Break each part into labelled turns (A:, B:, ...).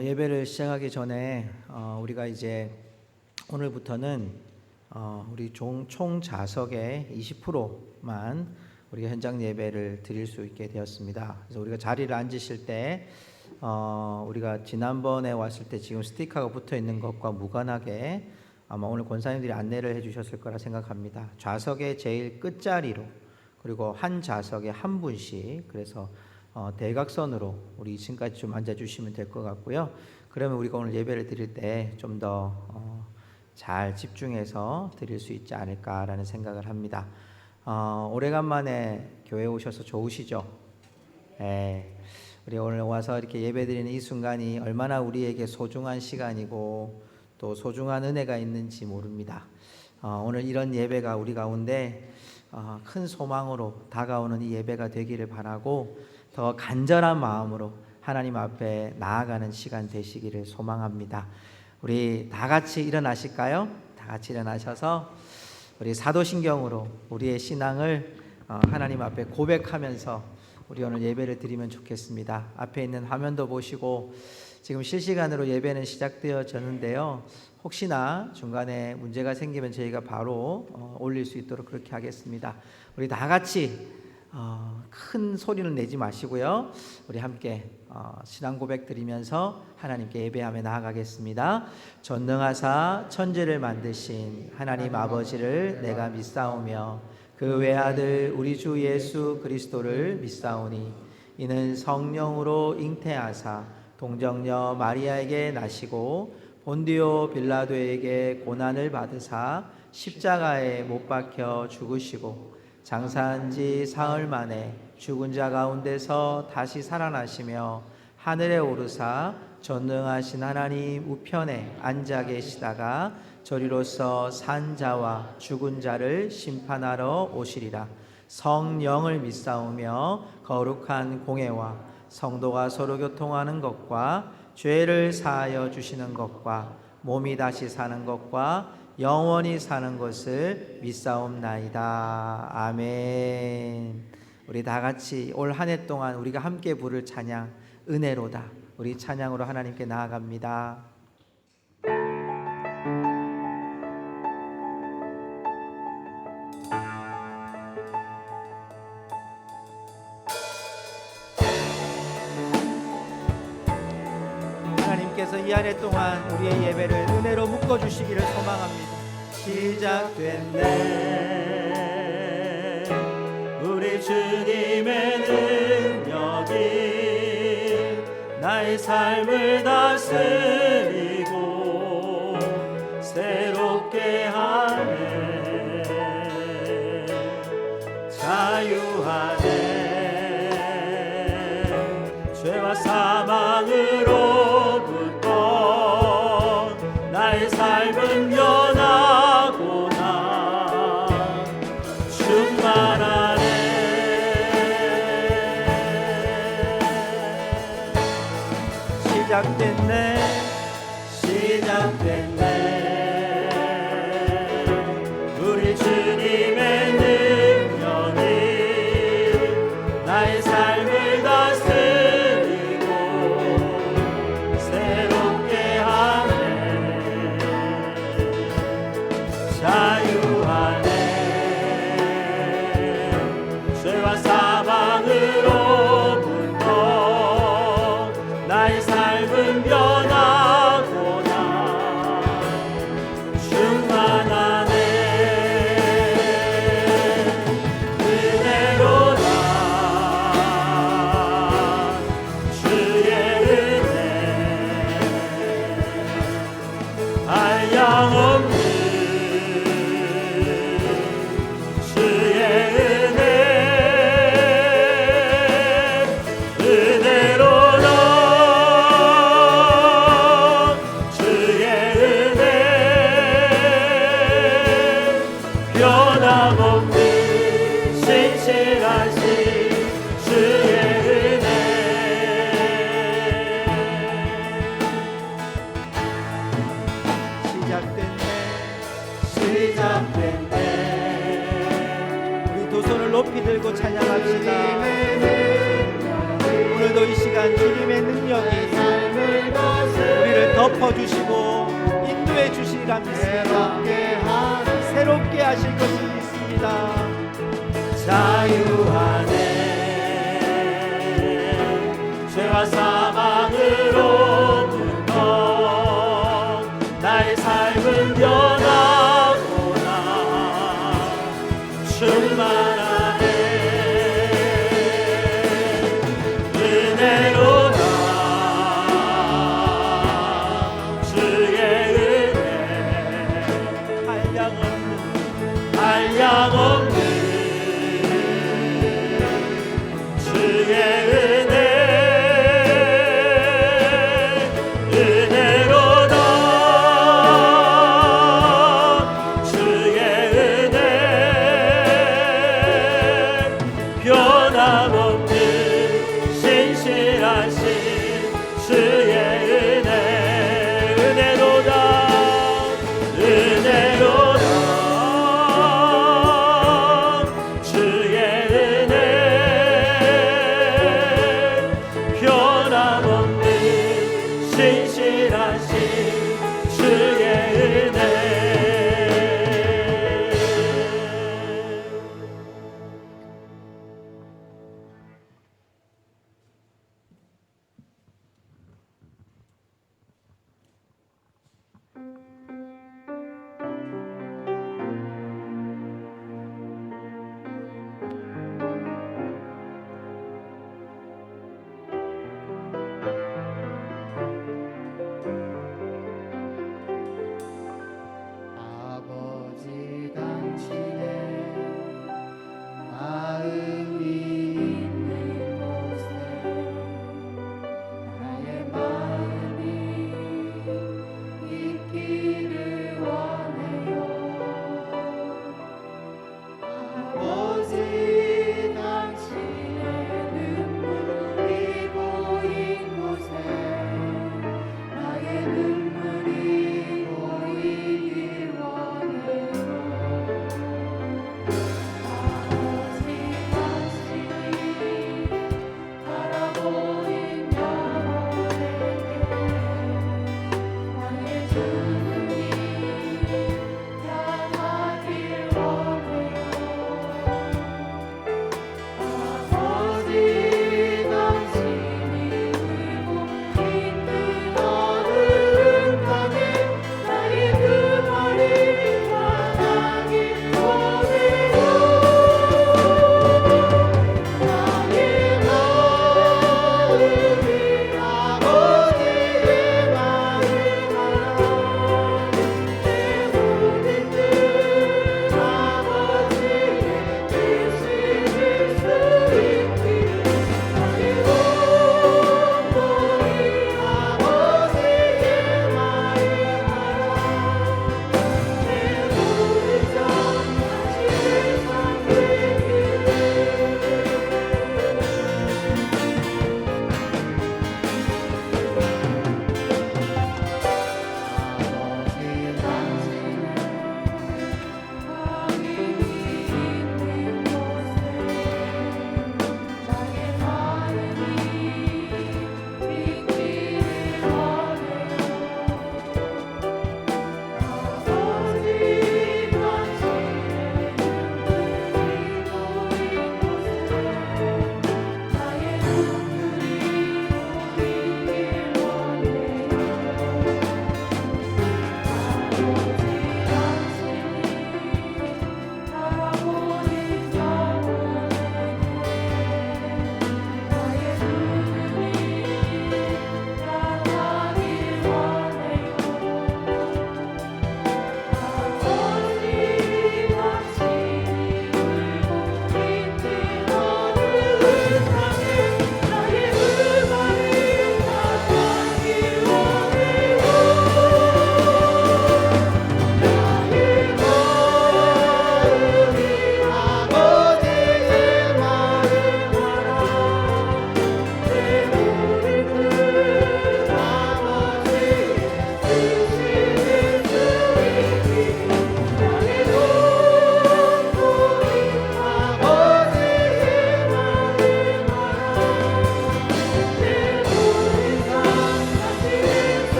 A: 예배를 시작하기 전에 우리가 이제 오늘부터는 우리 총 좌석의 20%만 우리가 현장 예배를 드릴 수 있게 되었습니다. 그래서 우리가 자리를 앉으실 때 우리가 지난번에 왔을 때 지금 스티커가 붙어 있는 것과 무관하게 아마 오늘 권사님들이 안내를 해주셨을 거라 생각합니다. 좌석의 제일 끝자리로, 그리고 한 좌석에 한 분씩, 그래서 대각선으로 우리 2층까지 좀 앉아주시면 될 것 같고요. 그러면 우리가 오늘 예배를 드릴 때 좀 더 잘 집중해서 드릴 수 있지 않을까라는 생각을 합니다. 오래간만에 교회 오셔서 좋으시죠? 네. 우리 오늘 와서 이렇게 예배 드리는 이 순간이 얼마나 우리에게 소중한 시간이고 또 소중한 은혜가 있는지 모릅니다. 오늘 이런 예배가 우리 가운데 큰 소망으로 다가오는 이 예배가 되기를 바라고 더 간절한 마음으로 하나님 앞에 나아가는 시간 되시기를 소망합니다. 우리 다 같이 일어나실까요? 다 같이 일어나셔서 우리 사도신경으로 우리의 신앙을 하나님 앞에 고백하면서 우리 오늘 예배를 드리면 좋겠습니다. 앞에 있는 화면도 보시고 지금 실시간으로 예배는 시작되어졌는데요. 혹시나 중간에 문제가 생기면 저희가 바로 올릴 수 있도록 그렇게 하겠습니다. 우리 다 같이 큰 소리는 내지 마시고요. 우리 함께 신앙 고백 드리면서 하나님께 예배하며 나아가겠습니다. 전능하사 천지를 만드신 하나님 아버지를 내가 믿사오며 그 외아들 우리 주 예수 그리스도를 믿사오니 이는 성령으로 잉태하사 동정녀 마리아에게 나시고 본디오 빌라도에게 고난을 받으사 십자가에 못 박혀 죽으시고 장사한 지 사흘 만에 죽은 자 가운데서 다시 살아나시며 하늘에 오르사 전능하신 하나님 우편에 앉아 계시다가 저리로서 산 자와 죽은 자를 심판하러 오시리라. 성령을 믿사오며 거룩한 공회와 성도가 서로 교통하는 것과 죄를 사하여 주시는 것과 몸이 다시 사는 것과 영원히 사는 것을 믿사옵나이다. 아멘. 우리 다 같이 올 한 해 동안 우리가 함께 부를 찬양 은혜로다. 우리 찬양으로 하나님께 나아갑니다. 하나님께서 이 한 해 동안 우리의 예배를 은혜로 묶어주시기를 소망합니다. 시작됐네 우리 주님의 능력이 나의 삶을 다스리고 새롭게 하네 자유하네 죄와 사망으로부터 나의 삶은 변하구나 충만하네 시작됐네 우리 주님의 능력이 나의 삶을 다스리고 새롭게 하네 자유하네 죄와 사망으로부터 나의 삶은 변하구나 충만하네 은혜로다 주의 은혜 한량없는 주의 은혜 은혜로다 주의 은혜 변함없는 신실하신 주의 은혜 시작됐네 우리 두 손을 높이 들고 찬양합시다. 오늘도 이 시간 주님의 능력이 우리를 덮어주시고 인도해 주시리라 믿습니다. 새롭게 하실 것을 믿습니다.
B: 자유하네 죄와 사망으로부터 나의 삶은 변하구나 충만하네 은혜로다 주의 은혜 한량없는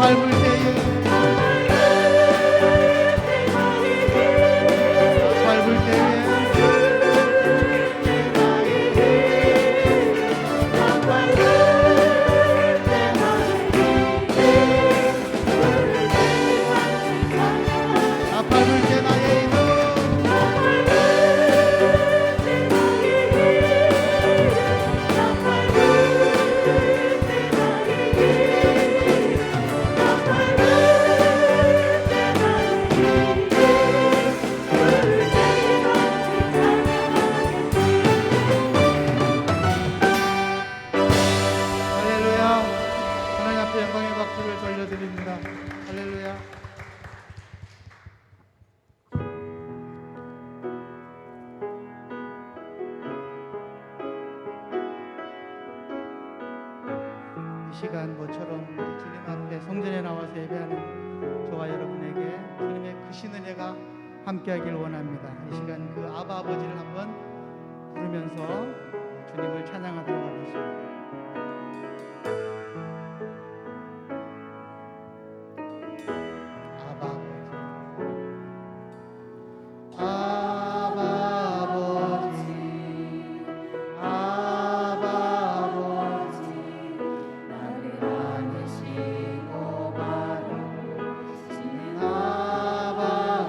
C: 밟을 때에 밟을 때에 밟을 때 나의 이름 할렐루야. 하나님 앞에 영광의 박수를 돌려드립니다. 할렐루야. 이 시간 모처럼 주님 앞에 성전에 나와서 예배하는 저와 여러분에게 주님의 크신 은혜가 함께하길 원합니다. 이 시간 그 아바 아버지를 한번 부르면서 주님을 찬양하도록 하겠습니다. 아바 아버지, 아바 아버지, 아바 아버지, 나를 안으시고 바라보시는 아바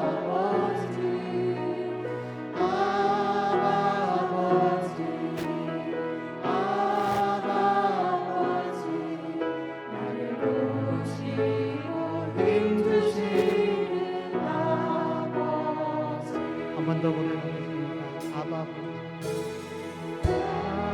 C: 아버지, 아바 아버지, 아바 아버지, 나를 도우시고 힘주시는 아버지. 한 번 더 고백하겠습니다. 아바 아버지, 아바 아버지,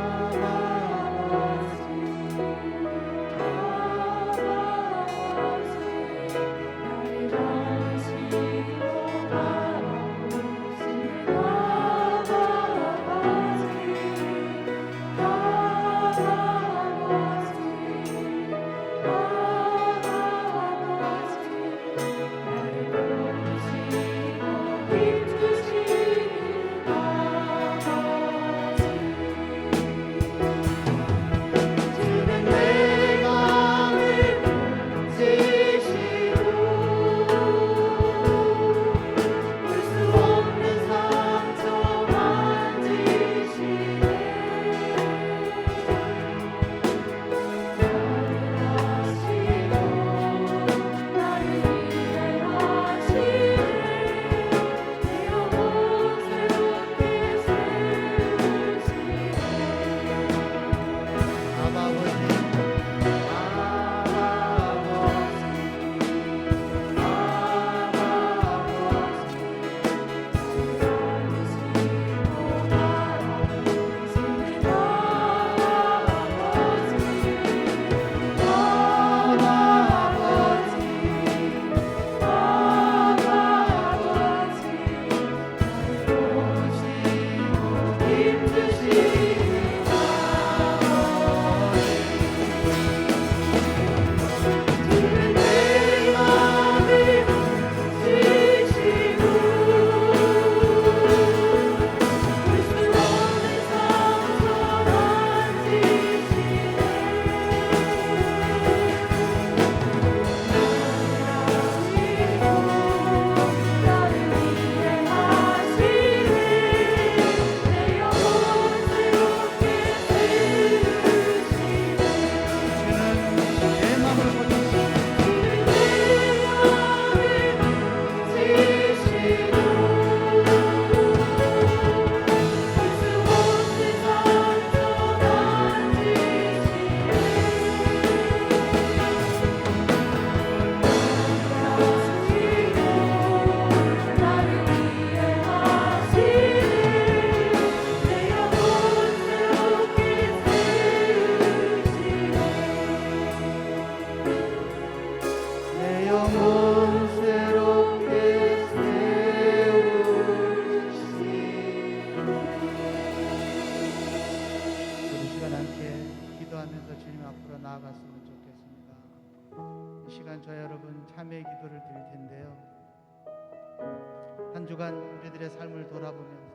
C: 한 주간 우리들의 삶을 돌아보면서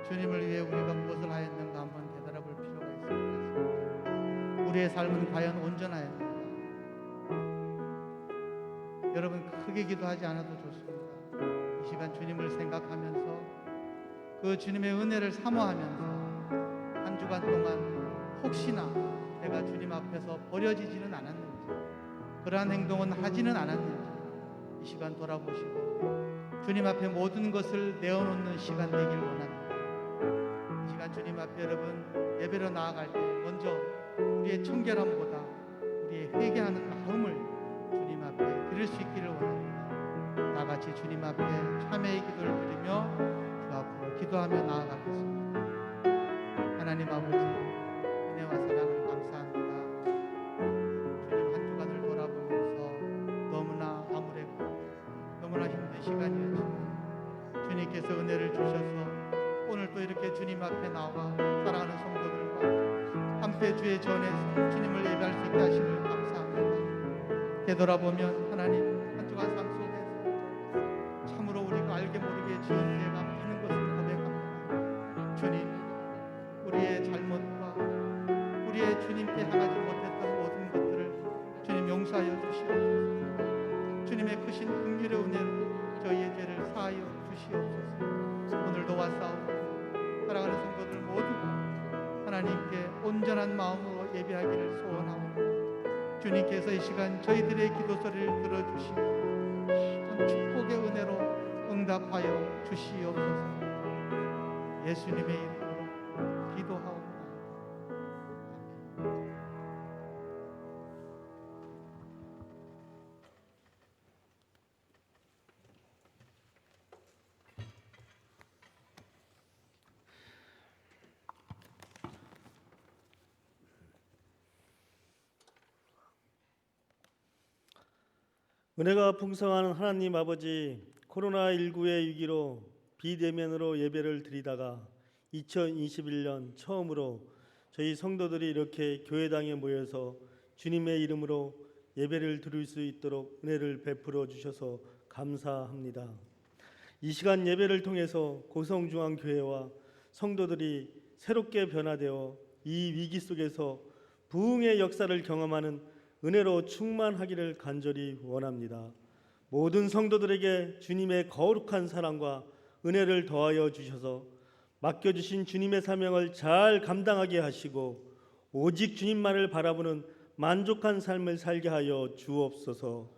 C: 주님을 위해 우리가 무엇을 하였는가 한번 되돌아볼 필요가 있을 것 같습니다. 우리의 삶은 과연 온전해야 합니다. 여러분 크게 기도하지 않아도 좋습니다. 이 시간 주님을 생각하면서 그 주님의 은혜를 사모하면서 한 주간 동안 혹시나 내가 주님 앞에서 버려지지는 않았는지, 그러한 행동은 하지는 않았는지 이 시간 돌아보시고 주님 앞에 모든 것을 내어놓는 시간 되길 원합니다. 이 시간 주님 앞에 여러분 예배로 나아갈 때 먼저 우리의 청결함보다 우리의 회개하는 마음을 주님 앞에 드릴 수 있기를 원합니다. 다 같이 주님 앞에 참회의 기도를 드리며 주 앞으로 기도하며 나아가겠습니다. 하나님 아버지, 은혜와 사랑을 감사합니다. 주님 한 주간을 돌아보면서 너무나 암울했고 너무나 힘든 시간이었지만 주님께서 은혜를 주셔서 오늘 또 이렇게 주님 앞에 나와 사랑하는 성도들과 함께 주의 전에서 주님을 예배할 수 있게 하심을 감사합니다. 되돌아보면 하나님 한 주간 삶 속에서 참으로 우리가 알게 모르게 지은 죄가 많은 것을 고백합니다. 주님, 우리의 잘못과 우리의 주님께 향하지 못했던 모든 것들을 주님 용서하여 주시옵소서. 주님의 크신 긍휼의 은혜로 저희의 죄를 사하여 주시옵소서. 오늘도 왔사오고 사랑하는 성도들 모두가 하나님께 온전한 마음으로 예배하기를 소원하오니 주님께서 이 시간 저희들의 기도 소리를 들어주시고 큰 축복의 은혜로 응답하여 주시옵소서. 예수님의 이름으로 기도하옵나이다.
D: 은혜가 풍성한 하나님 아버지, 코로나19의 위기로 비대면으로 예배를 드리다가 2021년 처음으로 저희 성도들이 이렇게 교회당에 모여서 주님의 이름으로 예배를 드릴 수 있도록 은혜를 베풀어 주셔서 감사합니다. 이 시간 예배를 통해서 고성중앙교회와 성도들이 새롭게 변화되어 이 위기 속에서 부흥의 역사를 경험하는 은혜로 충만하기를 간절히 원합니다. 모든 성도들에게 주님의 거룩한 사랑과 은혜를 더하여 주셔서 맡겨주신 주님의 사명을 잘 감당하게 하시고 오직 주님만을 바라보는 만족한 삶을 살게 하여 주옵소서.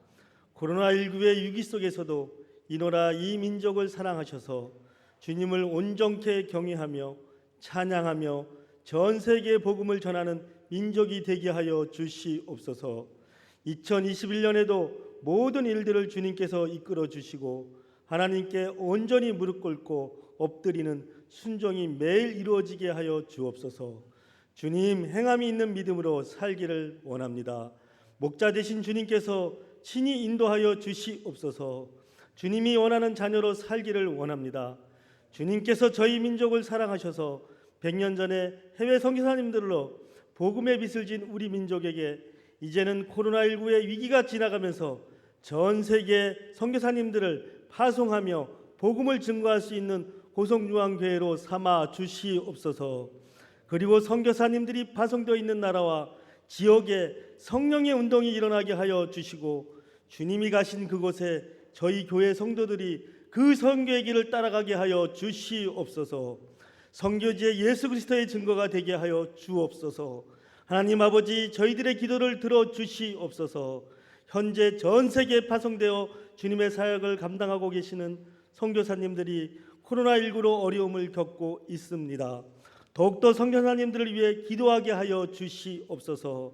D: 코로나19의 위기 속에서도 이노라 이 민족을 사랑하셔서 주님을 온전케 경외하며 찬양하며 전 세계에 복음을 전하는 민족이 되게 하여 주시옵소서. 2021년에도 모든 일들을 주님께서 이끌어 주시고 하나님께 온전히 무릎 꿇고 엎드리는 순종이 매일 이루어지게 하여 주옵소서. 주님 행함이 있는 믿음으로 살기를 원합니다. 목자 되신 주님께서 친히 인도하여 주시옵소서. 주님이 원하는 자녀로 살기를 원합니다. 주님께서 저희 민족을 사랑하셔서 100년 전에 해외 선교사님들로 복음의 빛을 진 우리 민족에게 이제는 코로나19의 위기가 지나가면서 전 세계 선교사님들을 파송하며 복음을 증거할 수 있는 고성중앙교회로 삼아 주시옵소서. 그리고 선교사님들이 파송되어 있는 나라와 지역에 성령의 운동이 일어나게 하여 주시고 주님이 가신 그곳에 저희 교회 성도들이 그 선교의 길을 따라가게 하여 주시옵소서. 선교지의 예수 그리스도의 증거가 되게 하여 주옵소서. 하나님 아버지, 저희들의 기도를 들어 주시옵소서. 현재 전 세계에 파송되어 주님의 사역을 감당하고 계시는 선교사님들이 코로나19로 어려움을 겪고 있습니다. 더욱더 선교사님들을 위해 기도하게 하여 주시옵소서.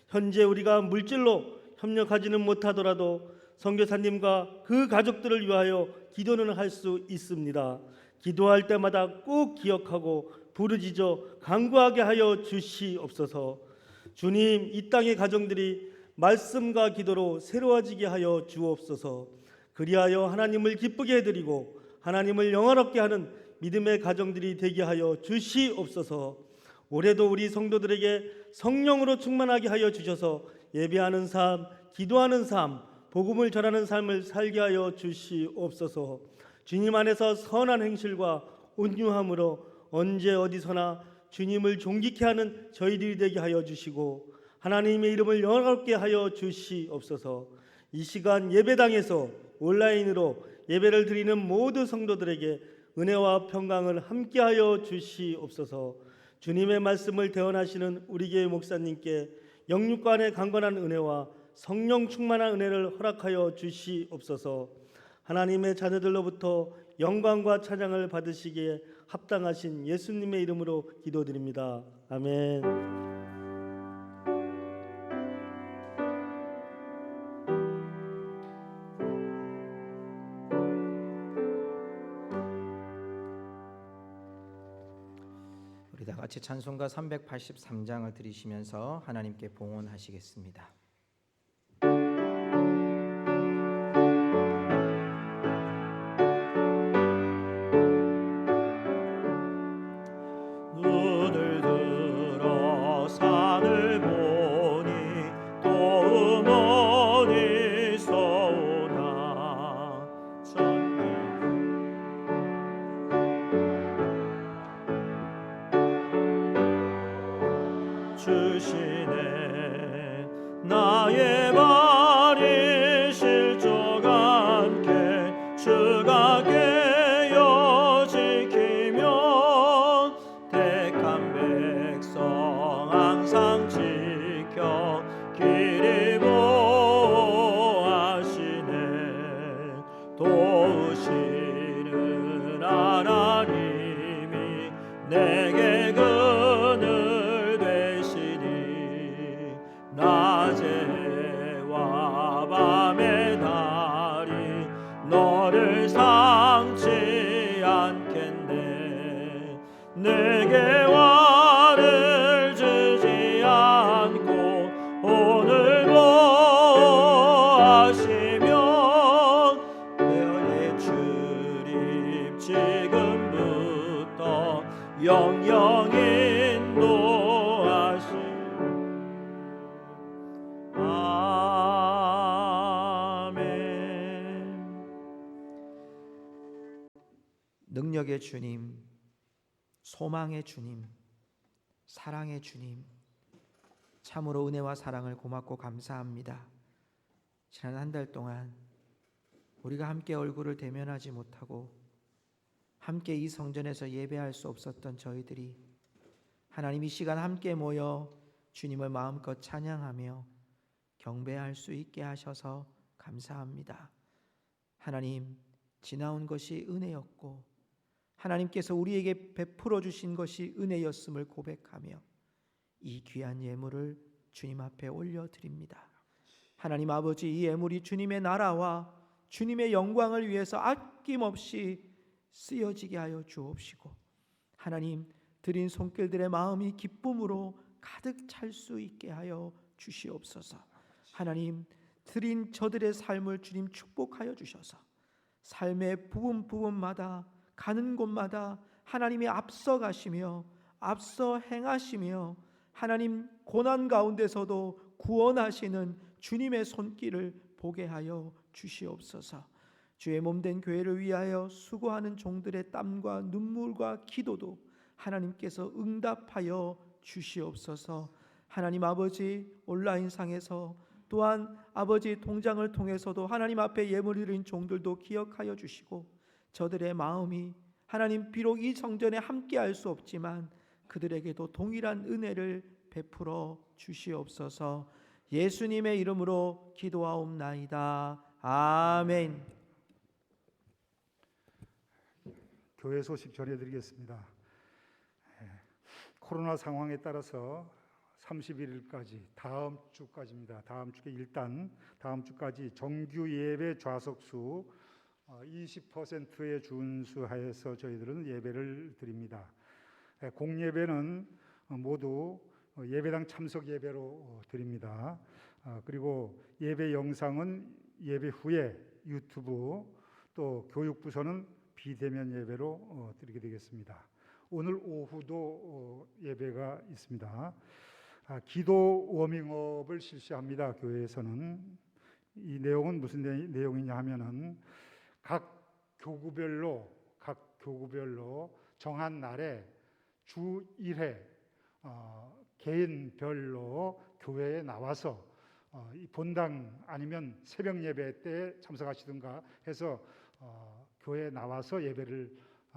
D: 현재 우리가 물질로 협력하지는 못하더라도 선교사님과 그 가족들을 위하여 기도는 할 수 있습니다. 기도할 때마다 꼭 기억하고 부르짖어 간구하게 하여 주시옵소서. 주님, 이 땅의 가정들이 말씀과 기도로 새로워지게 하여 주옵소서. 그리하여 하나님을 기쁘게 해드리고 하나님을 영화롭게 하는 믿음의 가정들이 되게 하여 주시옵소서. 올해도 우리 성도들에게 성령으로 충만하게 하여 주셔서 예배하는 삶, 기도하는 삶, 복음을 전하는 삶을 살게 하여 주시옵소서. 주님 안에서 선한 행실과 온유함으로 언제 어디서나 주님을 존귀케 하는 저희들이 되게 하여 주시고 하나님의 이름을 영화롭게 하여 주시옵소서. 이 시간 예배당에서 온라인으로 예배를 드리는 모든 성도들에게 은혜와 평강을 함께하여 주시옵소서. 주님의 말씀을 대언하시는 우리 교회 목사님께 영육간의 강건한 은혜와 성령 충만한 은혜를 허락하여 주시옵소서. 하나님의 자녀들로부터 영광과 찬양을 받으시기에 합당하신 예수님의 이름으로 기도드립니다. 아멘.
A: 우리 다 같이 찬송가 383장을 들으시면서 하나님께 봉헌하시겠습니다.
B: 눈을 들어 산을 보니 또 음원이 서오나 주시네 나의 발이 실족 않게 주가 깨어 지키며 택한 백성 항상 지켜 길이 보호하시네 도우시는 하나님이 내게 그늘 되시니 낮에와 밤의 달이 너를 상치 않겠네 내게 화를 주지 않고 오늘도 하시면 너의 주님 지금부터 영영 인도하시 아멘.
A: 능력의 주님, 소망의 주님, 사랑의 주님, 참으로 은혜와 사랑을 고맙고 감사합니다. 지난 한 달 동안 우리가 함께 얼굴을 대면하지 못하고 함께 이 성전에서 예배할 수 없었던 저희들이 하나님 이 시간 함께 모여 주님을 마음껏 찬양하며 경배할 수 있게 하셔서 감사합니다. 하나님, 지나온 것이 은혜였고 하나님께서 우리에게 베풀어 주신 것이 은혜였음을 고백하며 이 귀한 예물을 주님 앞에 올려드립니다. 하나님 아버지, 이 예물이 주님의 나라와 주님의 영광을 위해서 아낌없이 쓰여지게 하여 주옵시고 하나님, 드린 손길들의 마음이 기쁨으로 가득 찰 수 있게 하여 주시옵소서. 하나님, 드린 저들의 삶을 주님 축복하여 주셔서 삶의 부분마다 가는 곳마다 하나님이 앞서 가시며 앞서 행하시며 하나님 고난 가운데서도 구원하시는 주님의 손길을 보게 하여 주시옵소서. 주의 몸된 교회를 위하여 수고하는 종들의 땀과 눈물과 기도도 하나님께서 응답하여 주시옵소서. 하나님 아버지, 온라인상에서 또한 아버지 동장을 통해서도 하나님 앞에 예물 드린 종들도 기억하여 주시고 저들의 마음이 하나님 비록 이 성전에 함께할 수 없지만 그들에게도 동일한 은혜를 베풀어 주시옵소서. 예수님의 이름으로 기도하옵나이다. 아멘.
E: 교회 소식 전해드리겠습니다. 코로나 상황에 따라서 31일까지 다음 주까지입니다. 다음 주에 일단 다음 주까지 정규 예배 좌석수 20%에 준수하여서 저희들은 예배를 드립니다. 공예배는 모두 예배당 참석 예배로 드립니다. 그리고 예배 영상은 예배 후에 유튜브 또 교육부서는 비대면 예배로 드리게 되겠습니다. 오늘 오후도 예배가 있습니다. 기도 워밍업을 실시합니다. 교회에서는 이 내용은 무슨 내용이냐 하면은 각 교구별로 정한 날에 주 1회 개인별로 교회에 나와서 이 본당 아니면 새벽 예배 때 참석하시든가 해서 교회에 나와서 예배를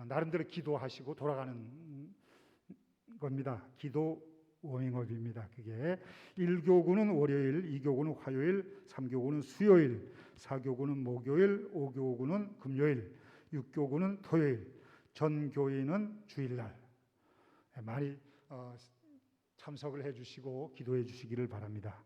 E: 나름대로 기도하시고 돌아가는 겁니다. 기도 워밍업입니다. 그게 1교구는 월요일, 2교구는 화요일, 3교구는 수요일, 4교구는 목요일, 5교구는 금요일, 6교구는 토요일, 전 교인은 주일날 많이 참석을 해주시고 기도해 주시기를 바랍니다.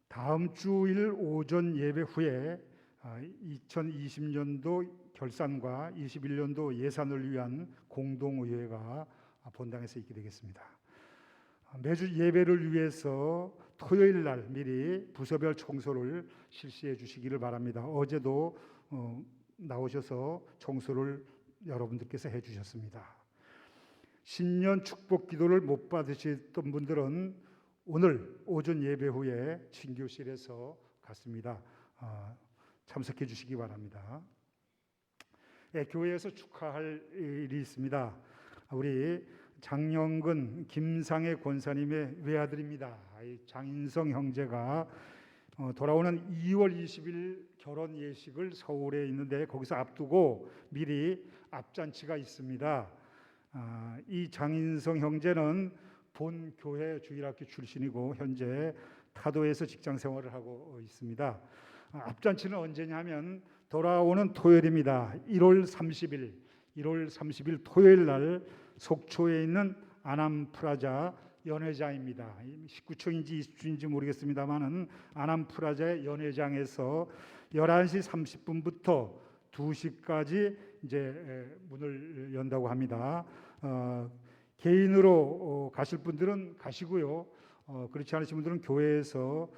E: 다음 주일 오전 예배 후에 2020년도 결산과 21년도 예산을 위한 공동의회가 본당에서 있게 되겠습니다. 매주 예배를 위해서 토요일 날 미리 부서별 청소를 실시해 주시기를 바랍니다. 어제도 나오셔서 청소를 여러분들께서 해주셨습니다. 신년 축복 기도를 못 받으셨던 분들은 오늘 오전 예배 후에 친교실에서 갔습니다. 참석해 주시기 바랍니다. 교회에서 축하할 일이 있습니다. 우리 장영근 김상혜 권사님의 외아들입니다. 장인성 형제가 돌아오는 2월 20일 결혼 예식을 서울에 있는데 거기서 앞두고 미리 앞잔치가 있습니다. 이 장인성 형제는 본 교회 주일학교 출신이고 현재 타도에서 직장 생활을 하고 있습니다. 앞잔치는 언제냐면 돌아오는 토요일입니다. 1월 30일 토요일 날 속초에 있는 아남프라자 연회장입니다. 19층인지 20층인지 모르겠습니다만은 아남프라자의 연회장에서 11시 30분부터 2시까지 이제 문을 연다고 합니다. 개인으로 가실 분들은 가시고요. 그렇지 않으신 분들은 교회에서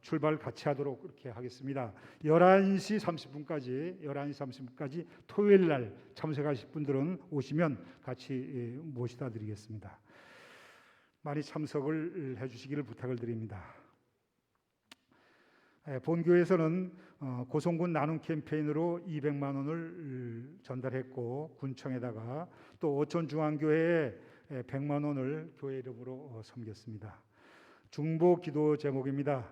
E: 출발 같이 하도록 그렇게 하겠습니다. 11시 30분까지 토요일 날 참석하실 분들은 오시면 같이 모시다 드리겠습니다. 많이 참석을 해주시기를 부탁을 드립니다. 본교에서는 고성군 나눔 캠페인으로 200만 원을 전달했고 군청에다가 또 어촌중앙교회에 100만 원을 교회 이름으로 섬겼습니다. 중보 기도 제목입니다.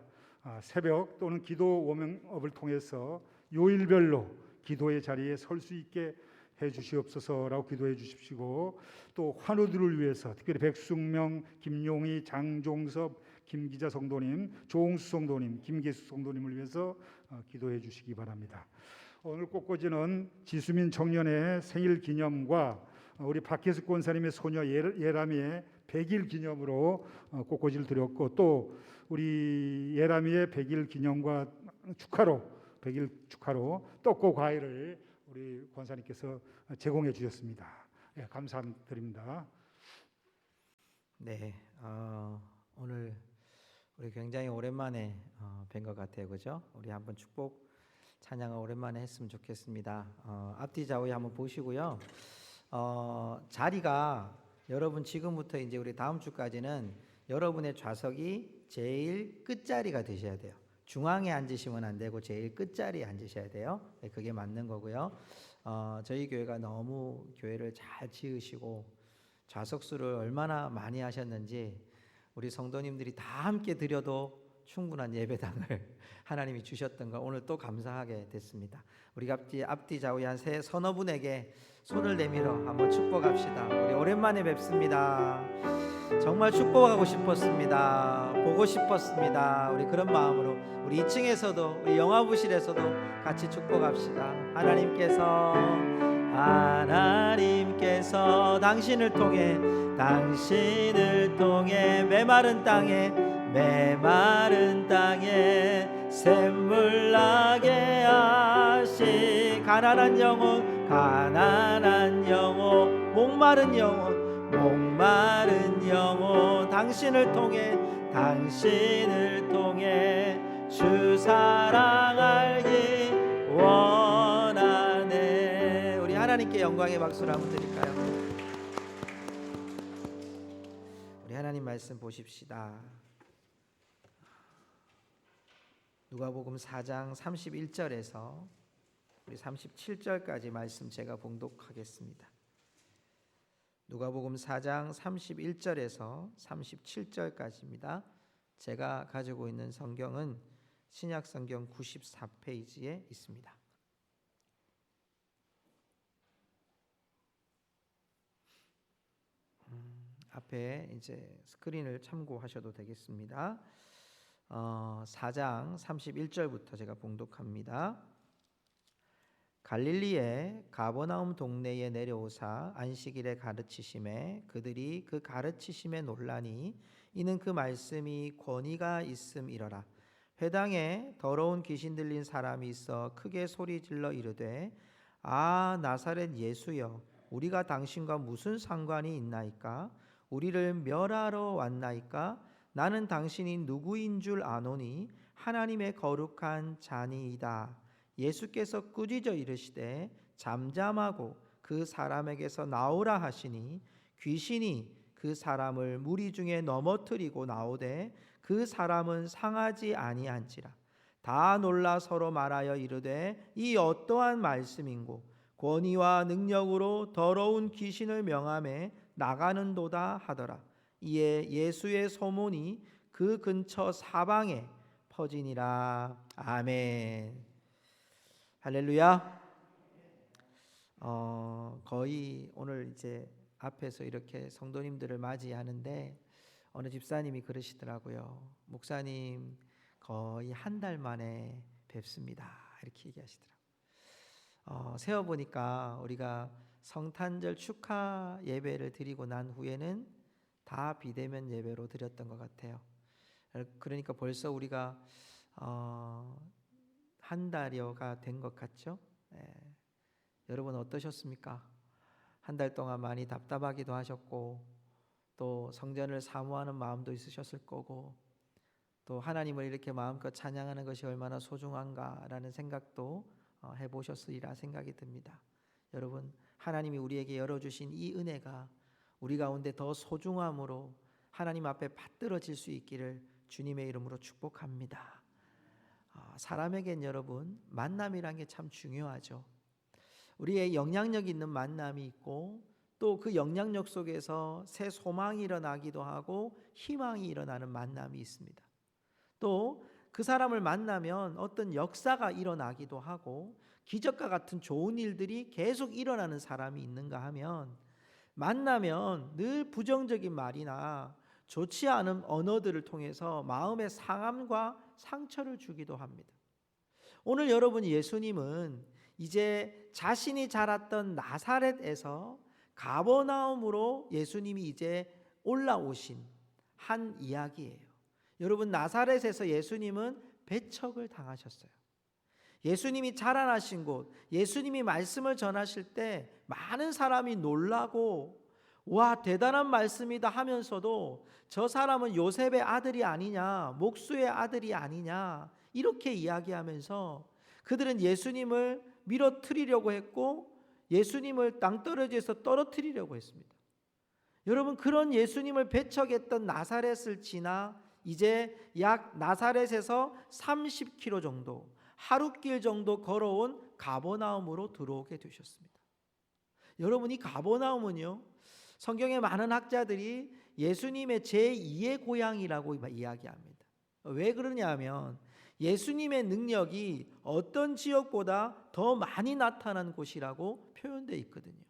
E: 새벽 또는 기도 워밍업을 통해서 요일별로 기도의 자리에 설 수 있게 해 주시옵소서라고 기도해 주십시오. 또 환우들을 위해서 특별히 백숙명, 김용희, 장종섭, 김기자 성도님, 조홍수 성도님, 김계수 성도님을 위해서 기도해 주시기 바랍니다. 오늘 꽃꽂이는 지수민 청년의 생일 기념과 우리 박혜숙 권사님의 소녀 예람이의 100일 기념으로 꽃꽂이를 드렸고 또 우리 예람이의 100일 기념과 축하로 100일 축하로 떡고 과일을 우리 권사님께서 제공해 주셨습니다. 감사드립니다.
A: 네, 오늘 우리 굉장히 오랜만에 뵌 것 같아요, 그죠? 우리 한번 축복 찬양을 오랜만에 했으면 좋겠습니다. 앞뒤 좌우에 한번 보시고요. 자리가 여러분 지금부터 이제 우리 다음 주까지는 여러분의 좌석이 제일 끝자리가 되셔야 돼요. 중앙에 앉으시면 안 되고 제일 끝자리에 앉으셔야 돼요. 네, 그게 맞는 거고요. 저희 교회가 너무 교회를 잘 지으시고 좌석수를 얼마나 많이 하셨는지 우리 성도님들이 다 함께 드려도 충분한 예배당을 하나님이 주셨던 거 오늘 또 감사하게 됐습니다. 우리가 앞뒤 좌우에 한 서너 분에게 손을 내밀어 한번 축복합시다. 우리 오랜만에 뵙습니다. 정말 축복하고 싶었습니다. 보고 싶었습니다. 우리 그런 마음으로 우리 2층에서도 우리 영화부실에서도 같이 축복합시다. 하나님께서 당신을 통해 메마른 땅에 샘물 나게 하시 가난한 영혼 목마른 영혼 당신을 통해 주 사랑 알기 원하네. 우리 하나님께 영광의 박수를 한번 드릴까요? 우리 하나님 말씀 보십시다. 누가복음 4장 31절에서 우리 37절까지 말씀 제가 봉독하겠습니다. 누가복음 4장 31절에서 37절까지입니다. 제가 가지고 있는 성경은 신약 성경 94페이지에 있습니다. 앞에 이제 스크린을 참고하셔도 되겠습니다. 4장 31절부터 제가 봉독합니다. 갈릴리의 가버나움 동네에 내려오사 안식일에 가르치심에 그들이 그 가르치심에 놀라니 이는 그 말씀이 권위가 있음이러라. 회당에 더러운 귀신 들린 사람이 있어 크게 소리질러 이르되 아 나사렛 예수여 우리가 당신과 무슨 상관이 있나이까? 우리를 멸하러 왔나이까? 나는 당신이 누구인 줄 아노니 하나님의 거룩한 자니이다. 예수께서 꾸짖어 이르시되 잠잠하고 그 사람에게서 나오라 하시니 귀신이 그 사람을 무리 중에 넘어뜨리고 나오되 그 사람은 상하지 아니한지라. 다 놀라 서로 말하여 이르되 이 어떠한 말씀인고 권위와 능력으로 더러운 귀신을 명하매 나가는도다 하더라. 이에 예수의 소문이 그 근처 사방에 퍼지니라. 아멘. 할렐루야. 거의 오늘 이제 앞에서 이렇게 성도님들을 맞이하는데 어느 집사님이 그러시더라고요. 목사님 거의 한 달 만에 뵙습니다. 이렇게 얘기하시더라고요. 세어보니까 우리가 성탄절 축하 예배를 드리고 난 후에는 다 비대면 예배로 드렸던 것 같아요. 그러니까 벌써 우리가 한 달여가 된 것 같죠? 여러분 어떠셨습니까? 한 달 동안 많이 답답하기도 하셨고 또 성전을 사모하는 마음도 있으셨을 거고 또 하나님을 이렇게 마음껏 찬양하는 것이 얼마나 소중한가라는 생각도 해보셨으리라 생각이 듭니다. 여러분 하나님이 우리에게 열어주신 이 은혜가 우리 가운데 더 소중함으로 하나님 앞에 받들어질 수 있기를 주님의 이름으로 축복합니다. 사람에겐 여러분 만남이란 게 참 중요하죠. 우리의 영향력 있는 만남이 있고 또 그 영향력 속에서 새 소망이 일어나기도 하고 희망이 일어나는 만남이 있습니다. 또 그 사람을 만나면 어떤 역사가 일어나기도 하고 기적과 같은 좋은 일들이 계속 일어나는 사람이 있는가 하면 만나면 늘 부정적인 말이나 좋지 않은 언어들을 통해서 마음의 상함과 상처를 주기도 합니다. 오늘 여러분 예수님은 이제 자신이 자랐던 나사렛에서 가버나움으로 예수님이 이제 올라오신 한 이야기예요. 여러분 나사렛에서 예수님은 배척을 당하셨어요. 예수님이 자라나신 곳, 예수님이 말씀을 전하실 때 많은 사람이 놀라고 와 대단한 말씀이다 하면서도 저 사람은 요셉의 아들이 아니냐, 목수의 아들이 아니냐 이렇게 이야기하면서 그들은 예수님을 밀어뜨리려고 했고 예수님을 땅떨어지에서 떨어뜨리려고 했습니다. 여러분 그런 예수님을 배척했던 나사렛을 지나 이제 약 나사렛에서 30km 정도 하루길 정도 걸어온 가버나움으로 들어오게 되셨습니다. 여러분 이 가버나움은요 성경의 많은 학자들이 예수님의 제2의 고향이라고 이야기합니다. 왜 그러냐면 예수님의 능력이 어떤 지역보다 더 많이 나타난 곳이라고 표현되어 있거든요.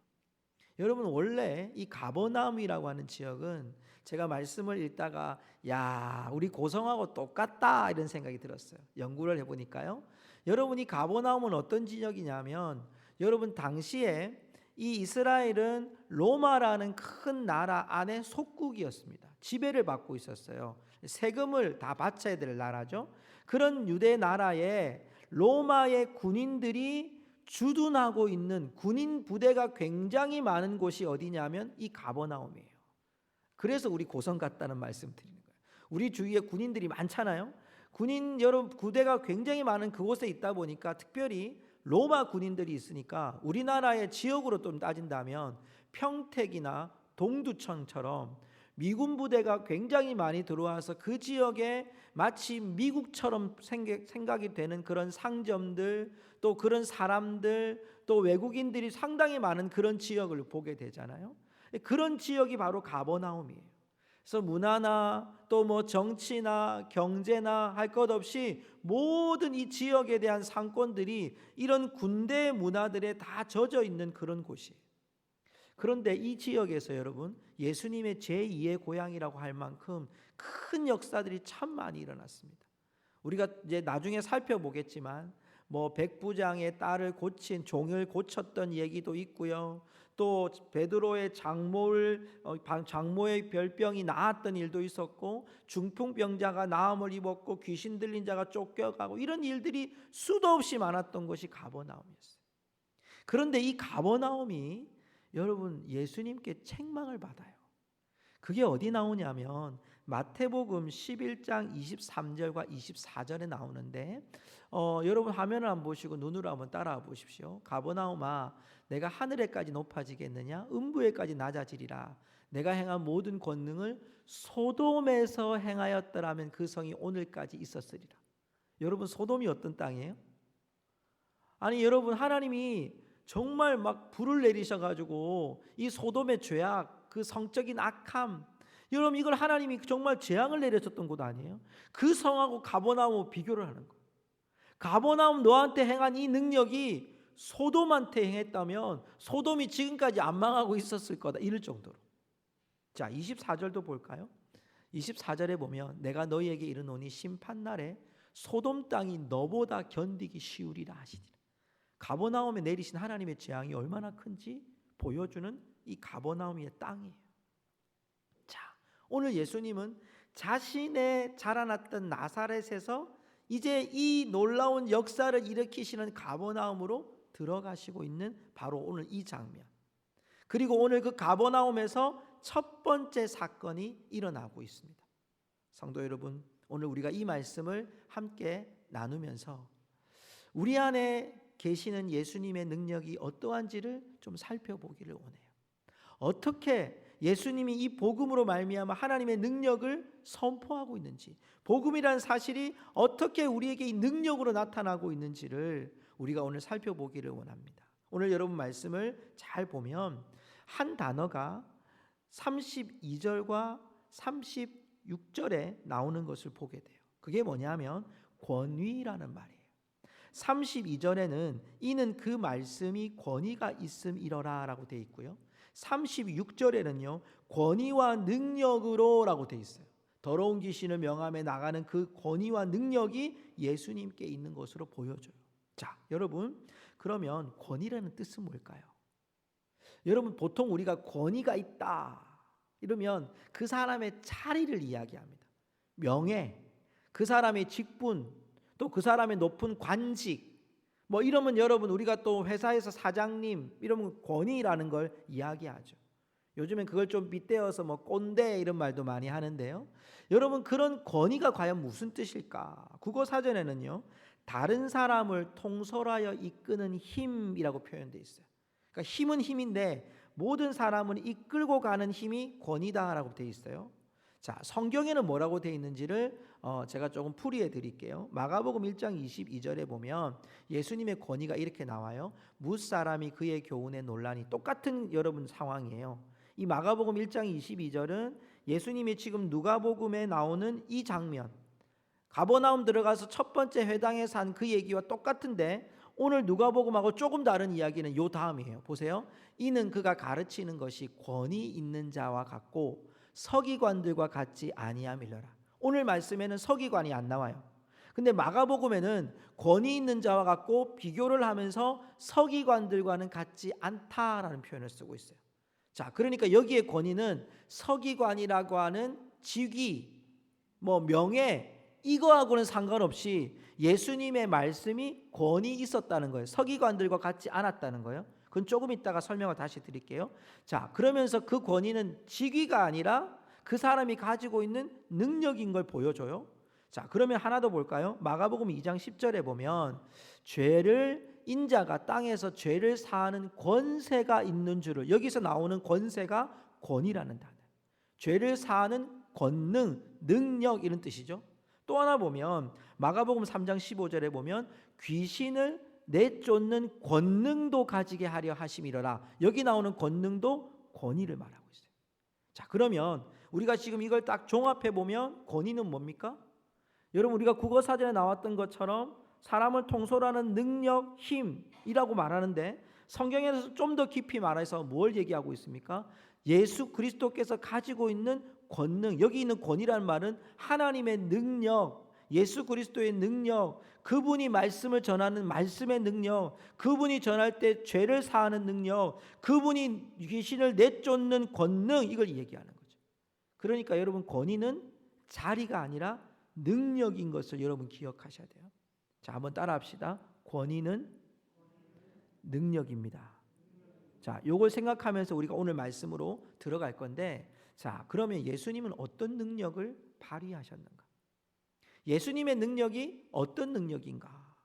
A: 여러분 원래 이 가버나움이라고 하는 지역은 제가 말씀을 읽다가 야 우리 고성하고 똑같다 이런 생각이 들었어요. 연구를 해보니까요. 여러분 이 가버나움은 어떤 지역이냐면 여러분 당시에 이 이스라엘은 로마라는 큰 나라 안에 속국이었습니다. 지배를 받고 있었어요. 세금을 다 바쳐야 될 나라죠. 그런 유대 나라에 로마의 군인들이 주둔하고 있는 군인 부대가 굉장히 많은 곳이 어디냐면 이 가버나움이에요. 그래서 우리 고성 같다는 말씀 드리는 거예요. 우리 주위에 군인들이 많잖아요. 군인 여러분 부대가 굉장히 많은 그곳에 있다 보니까 특별히 로마 군인들이 있으니까 우리나라의 지역으로 좀 따진다면 평택이나 동두천처럼 미군 부대가 굉장히 많이 들어와서 그 지역에 마치 미국처럼 생각이 되는 그런 상점들 또 그런 사람들 또 외국인들이 상당히 많은 그런 지역을 보게 되잖아요. 그런 지역이 바로 가버나움이에요. 그래서 문화나 또 뭐 정치나 경제나 할 것 없이 모든 이 지역에 대한 상권들이 이런 군대 문화들에 다 젖어 있는 그런 곳이에요. 그런데 이 지역에서 여러분 예수님의 제2의 고향이라고 할 만큼 큰 역사들이 참 많이 일어났습니다. 우리가 이제 나중에 살펴보겠지만 뭐 백부장의 딸을 고친 종을 고쳤던 얘기도 있고요. 또 베드로의 장모의 별병이 나았던 일도 있었고, 중풍병자가 나음을 입었고, 귀신 들린 자가 쫓겨가고, 이런 일들이 수도 없이 많았던 것이 가버나움이었어요. 그런데 이 가버나움이 여러분 예수님께 책망을 받아요. 그게 어디 나오냐면 마태복음 11장 23절과 24절에 나오는데, 여러분 화면을 한번 보시고 눈으로 한번 따라와 보십시오. 가버나움아, 내가 하늘에까지 높아지겠느냐? 음부에까지 낮아지리라. 내가 행한 모든 권능을 소돔에서 행하였더라면 그 성이 오늘까지 있었으리라. 여러분 소돔이 어떤 땅이에요? 아니 여러분, 하나님이 정말 막 불을 내리셔가지고 이 소돔의 죄악, 그 성적인 악함, 여러분 이걸 하나님이 정말 재앙을 내렸었던 곳 아니에요? 그 성하고 가버나움 비교를 하는 거예요. 가버나움 너한테 행한 이 능력이 소돔한테 행했다면 소돔이 지금까지 안 망하고 있었을 거다, 이럴 정도로. 자, 24절도 볼까요? 24절에 보면 내가 너희에게 이르노니 심판날에 소돔 땅이 너보다 견디기 쉬우리라 하시니라. 가버나움에 내리신 하나님의 재앙이 얼마나 큰지 보여주는 이 가버나움의 땅이에요. 자, 오늘 예수님은 자신의 자라났던 나사렛에서 이제 이 놀라운 역사를 일으키시는 가버나움으로 들어가시고 있는 바로 오늘 이 장면, 그리고 오늘 그 가버나움에서 첫 번째 사건이 일어나고 있습니다. 성도 여러분, 오늘 우리가 이 말씀을 함께 나누면서 우리 안에 계시는 예수님의 능력이 어떠한지를 좀 살펴보기를 원해요. 어떻게 예수님이 이 복음으로 말미암아 하나님의 능력을 선포하고 있는지, 복음이란 사실이 어떻게 우리에게 이 능력으로 나타나고 있는지를 우리가 오늘 살펴보기를 원합니다. 오늘 여러분 말씀을 잘 보면 한 단어가 32절과 36절에 나오는 것을 보게 돼요. 그게 뭐냐면 권위라는 말이에요. 32절에는 이는 그 말씀이 권위가 있음이러라 라고 되어 있고요. 36절에는요 권위와 능력으로 라고 되어 있어요. 더러운 귀신을 명함에 나가는 그 권위와 능력이 예수님께 있는 것으로 보여져요. 자, 여러분, 그러면 권위라는 뜻은 뭘까요? 여러분, 보통 우리가 권위가 있다 이러면 그 사람의 자리를 이야기합니다. 명예, 그 사람의 직분, 또 그 사람의 높은 관직, 뭐 이러면 여러분 우리가 또 회사에서 사장님 이러면 권위라는 걸 이야기하죠. 요즘엔 그걸 좀 빗대어서 뭐 꼰대 이런 말도 많이 하는데요. 여러분, 그런 권위가 과연 무슨 뜻일까? 국어 사전에는요 다른 사람을 통솔하여 이끄는 힘이라고 표현되어 있어요. 그러니까 힘은 힘인데 모든 사람은 이끌고 가는 힘이 권위다라고 되어 있어요. 자, 성경에는 뭐라고 되어 있는지를 제가 조금 풀이해 드릴게요. 마가복음 1장 22절에 보면 예수님의 권위가 이렇게 나와요. 무사람이 그의 교훈에 논란이, 똑같은 여러분 상황이에요. 이 마가복음 1장 22절은 예수님이 지금 누가복음에 나오는 이 장면, 가버나움 들어가서 첫 번째 회당에서 한 그 얘기와 똑같은데 오늘 누가복음하고 조금 다른 이야기는 요 다음이에요. 보세요. 이는 그가 가르치는 것이 권위 있는 자와 같고 서기관들과 같지 아니함이러라. 오늘 말씀에는 서기관이 안 나와요. 근데 마가복음에는 권위 있는 자와 같고 비교를 하면서 서기관들과는 같지 않다라는 표현을 쓰고 있어요. 자, 그러니까 여기에 권위는 서기관이라고 하는 직위, 뭐 명예, 이거하고는 상관없이 예수님의 말씀이 권위 있었다는 거예요. 서기관들과 같지 않았다는 거예요. 그건 조금 이따가 설명을 다시 드릴게요. 자, 그러면서 그 권위는 직위가 아니라 그 사람이 가지고 있는 능력인 걸 보여줘요. 자, 그러면 하나 더 볼까요? 마가복음 2장 10절에 보면 죄를 인자가 땅에서 죄를 사하는 권세가 있는 줄을, 여기서 나오는 권세가 권위라는 단어. 죄를 사하는 권능, 능력 이런 뜻이죠. 또 하나 보면 마가복음 3장 15절에 보면 귀신을 내쫓는 권능도 가지게 하려 하심이러라. 여기 나오는 권능도 권위를 말하고 있어요. 자, 그러면 우리가 지금 이걸 딱 종합해 보면 권위는 뭡니까? 여러분, 우리가 국어사전에 나왔던 것처럼 사람을 통솔하는 능력, 힘이라고 말하는데 성경에서 좀 더 깊이 말해서 뭘 얘기하고 있습니까? 예수 그리스도께서 가지고 있는 권능, 여기 있는 권위라는 말은 하나님의 능력, 예수 그리스도의 능력, 그분이 말씀을 전하는 말씀의 능력, 그분이 전할 때 죄를 사하는 능력, 그분이 귀신을 내쫓는 권능, 이걸 얘기하는 거죠. 그러니까 여러분, 권위는 자리가 아니라 능력인 것을 여러분 기억하셔야 돼요. 자, 한번 따라합시다. 권위는 능력입니다. 자, 요걸 생각하면서 우리가 오늘 말씀으로 들어갈 건데, 자, 그러면 예수님은 어떤 능력을 발휘하셨는가? 예수님의 능력이 어떤 능력인가?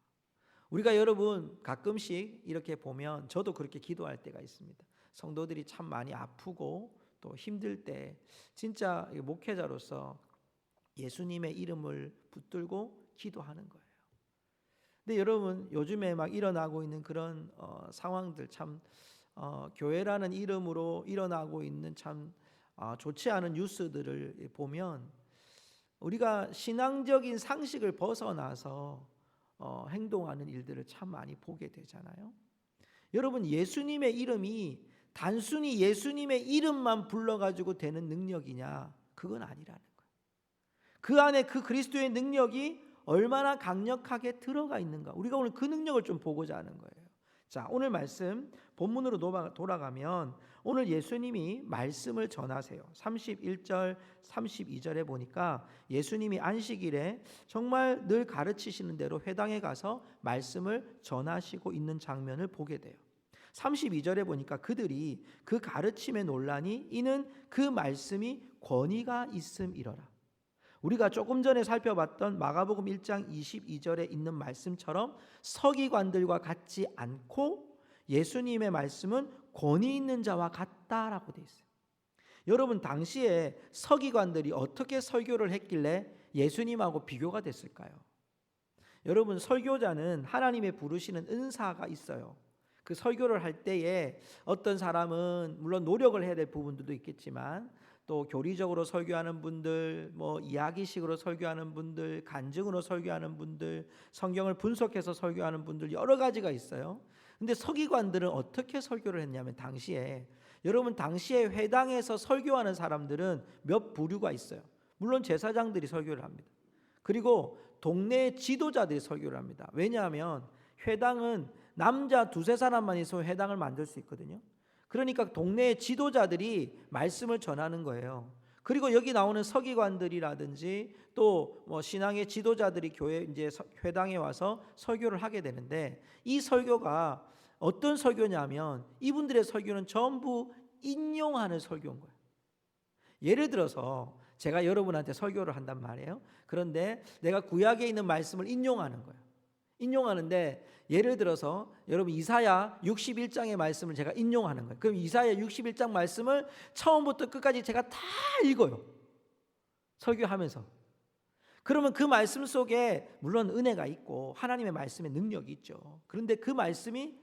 A: 우리가 여러분 가끔씩 이렇게 보면, 저도 그렇게 기도할 때가 있습니다. 성도들이 참 많이 아프고 또 힘들 때 진짜 목회자로서 예수님의 이름을 붙들고 기도하는 거예요. 근데 여러분, 요즘에 막 일어나고 있는 그런 상황들, 참 교회라는 이름으로 일어나고 있는 참 좋지 않은 뉴스들을 보면 우리가 신앙적인 상식을 벗어나서 행동하는 일들을 참 많이 보게 되잖아요. 여러분, 예수님의 이름이 단순히 예수님의 이름만 불러가지고 되는 능력이냐? 그건 아니라는 거예요. 그 안에 그 그리스도의 능력이 얼마나 강력하게 들어가 있는가? 우리가 오늘 그 능력을 좀 보고자 하는 거예요. 자, 오늘 말씀 본문으로 돌아가면 오늘 예수님이 말씀을 전하세요. 31절 32절에 보니까 예수님이 안식일에 정말 늘 가르치시는 대로 회당에 가서 말씀을 전하시고 있는 장면을 보게 돼요. 32절에 보니까 그들이 그 가르침에 논란이 이는 그 말씀이 권위가 있음이러라. 우리가 조금 전에 살펴봤던 마가복음 1장 22절에 있는 말씀처럼 서기관들과 같지 않고 예수님의 말씀은 권위 있는 자와 같다라고 되어 있어요. 여러분, 당시에 서기관들이 어떻게 설교를 했길래 예수님하고 비교가 됐을까요? 여러분, 설교자는 하나님의 부르시는 은사가 있어요. 그 설교를 할 때에 어떤 사람은 물론 노력을 해야 될 부분들도 있겠지만 또 교리적으로 설교하는 분들, 뭐 이야기식으로 설교하는 분들, 간증으로 설교하는 분들, 성경을 분석해서 설교하는 분들, 여러 가지가 있어요. 근데 서기관들은 어떻게 설교를 했냐면, 여러분 당시에 회당에서 설교하는 사람들은 몇 부류가 있어요. 물론 제사장들이 설교를 합니다. 그리고 동네 지도자들이 설교를 합니다. 왜냐하면 회당은 남자 두세 사람만 있어서 회당을 만들 수 있거든요. 그러니까 동네 지도자들이 말씀을 전하는 거예요. 그리고 여기 나오는 서기관들이라든지 또 뭐 신앙의 지도자들이 교회 이제 회당에 와서 설교를 하게 되는데, 이 설교가 어떤 설교냐면 이분들의 설교는 전부 인용하는 설교인 거예요. 예를 들어서 제가 여러분한테 설교를 한단 말이에요. 그런데 내가 구약에 있는 말씀을 인용하는 거예요. 인용하는데 예를 들어서 여러분 이사야 61장의 말씀을 제가 인용하는 거예요. 그럼 이사야 61장 말씀을 처음부터 끝까지 제가 다 읽어요. 설교하면서. 그러면 그 말씀 속에 물론 은혜가 있고 하나님의 말씀의 능력이 있죠. 그런데 그 말씀이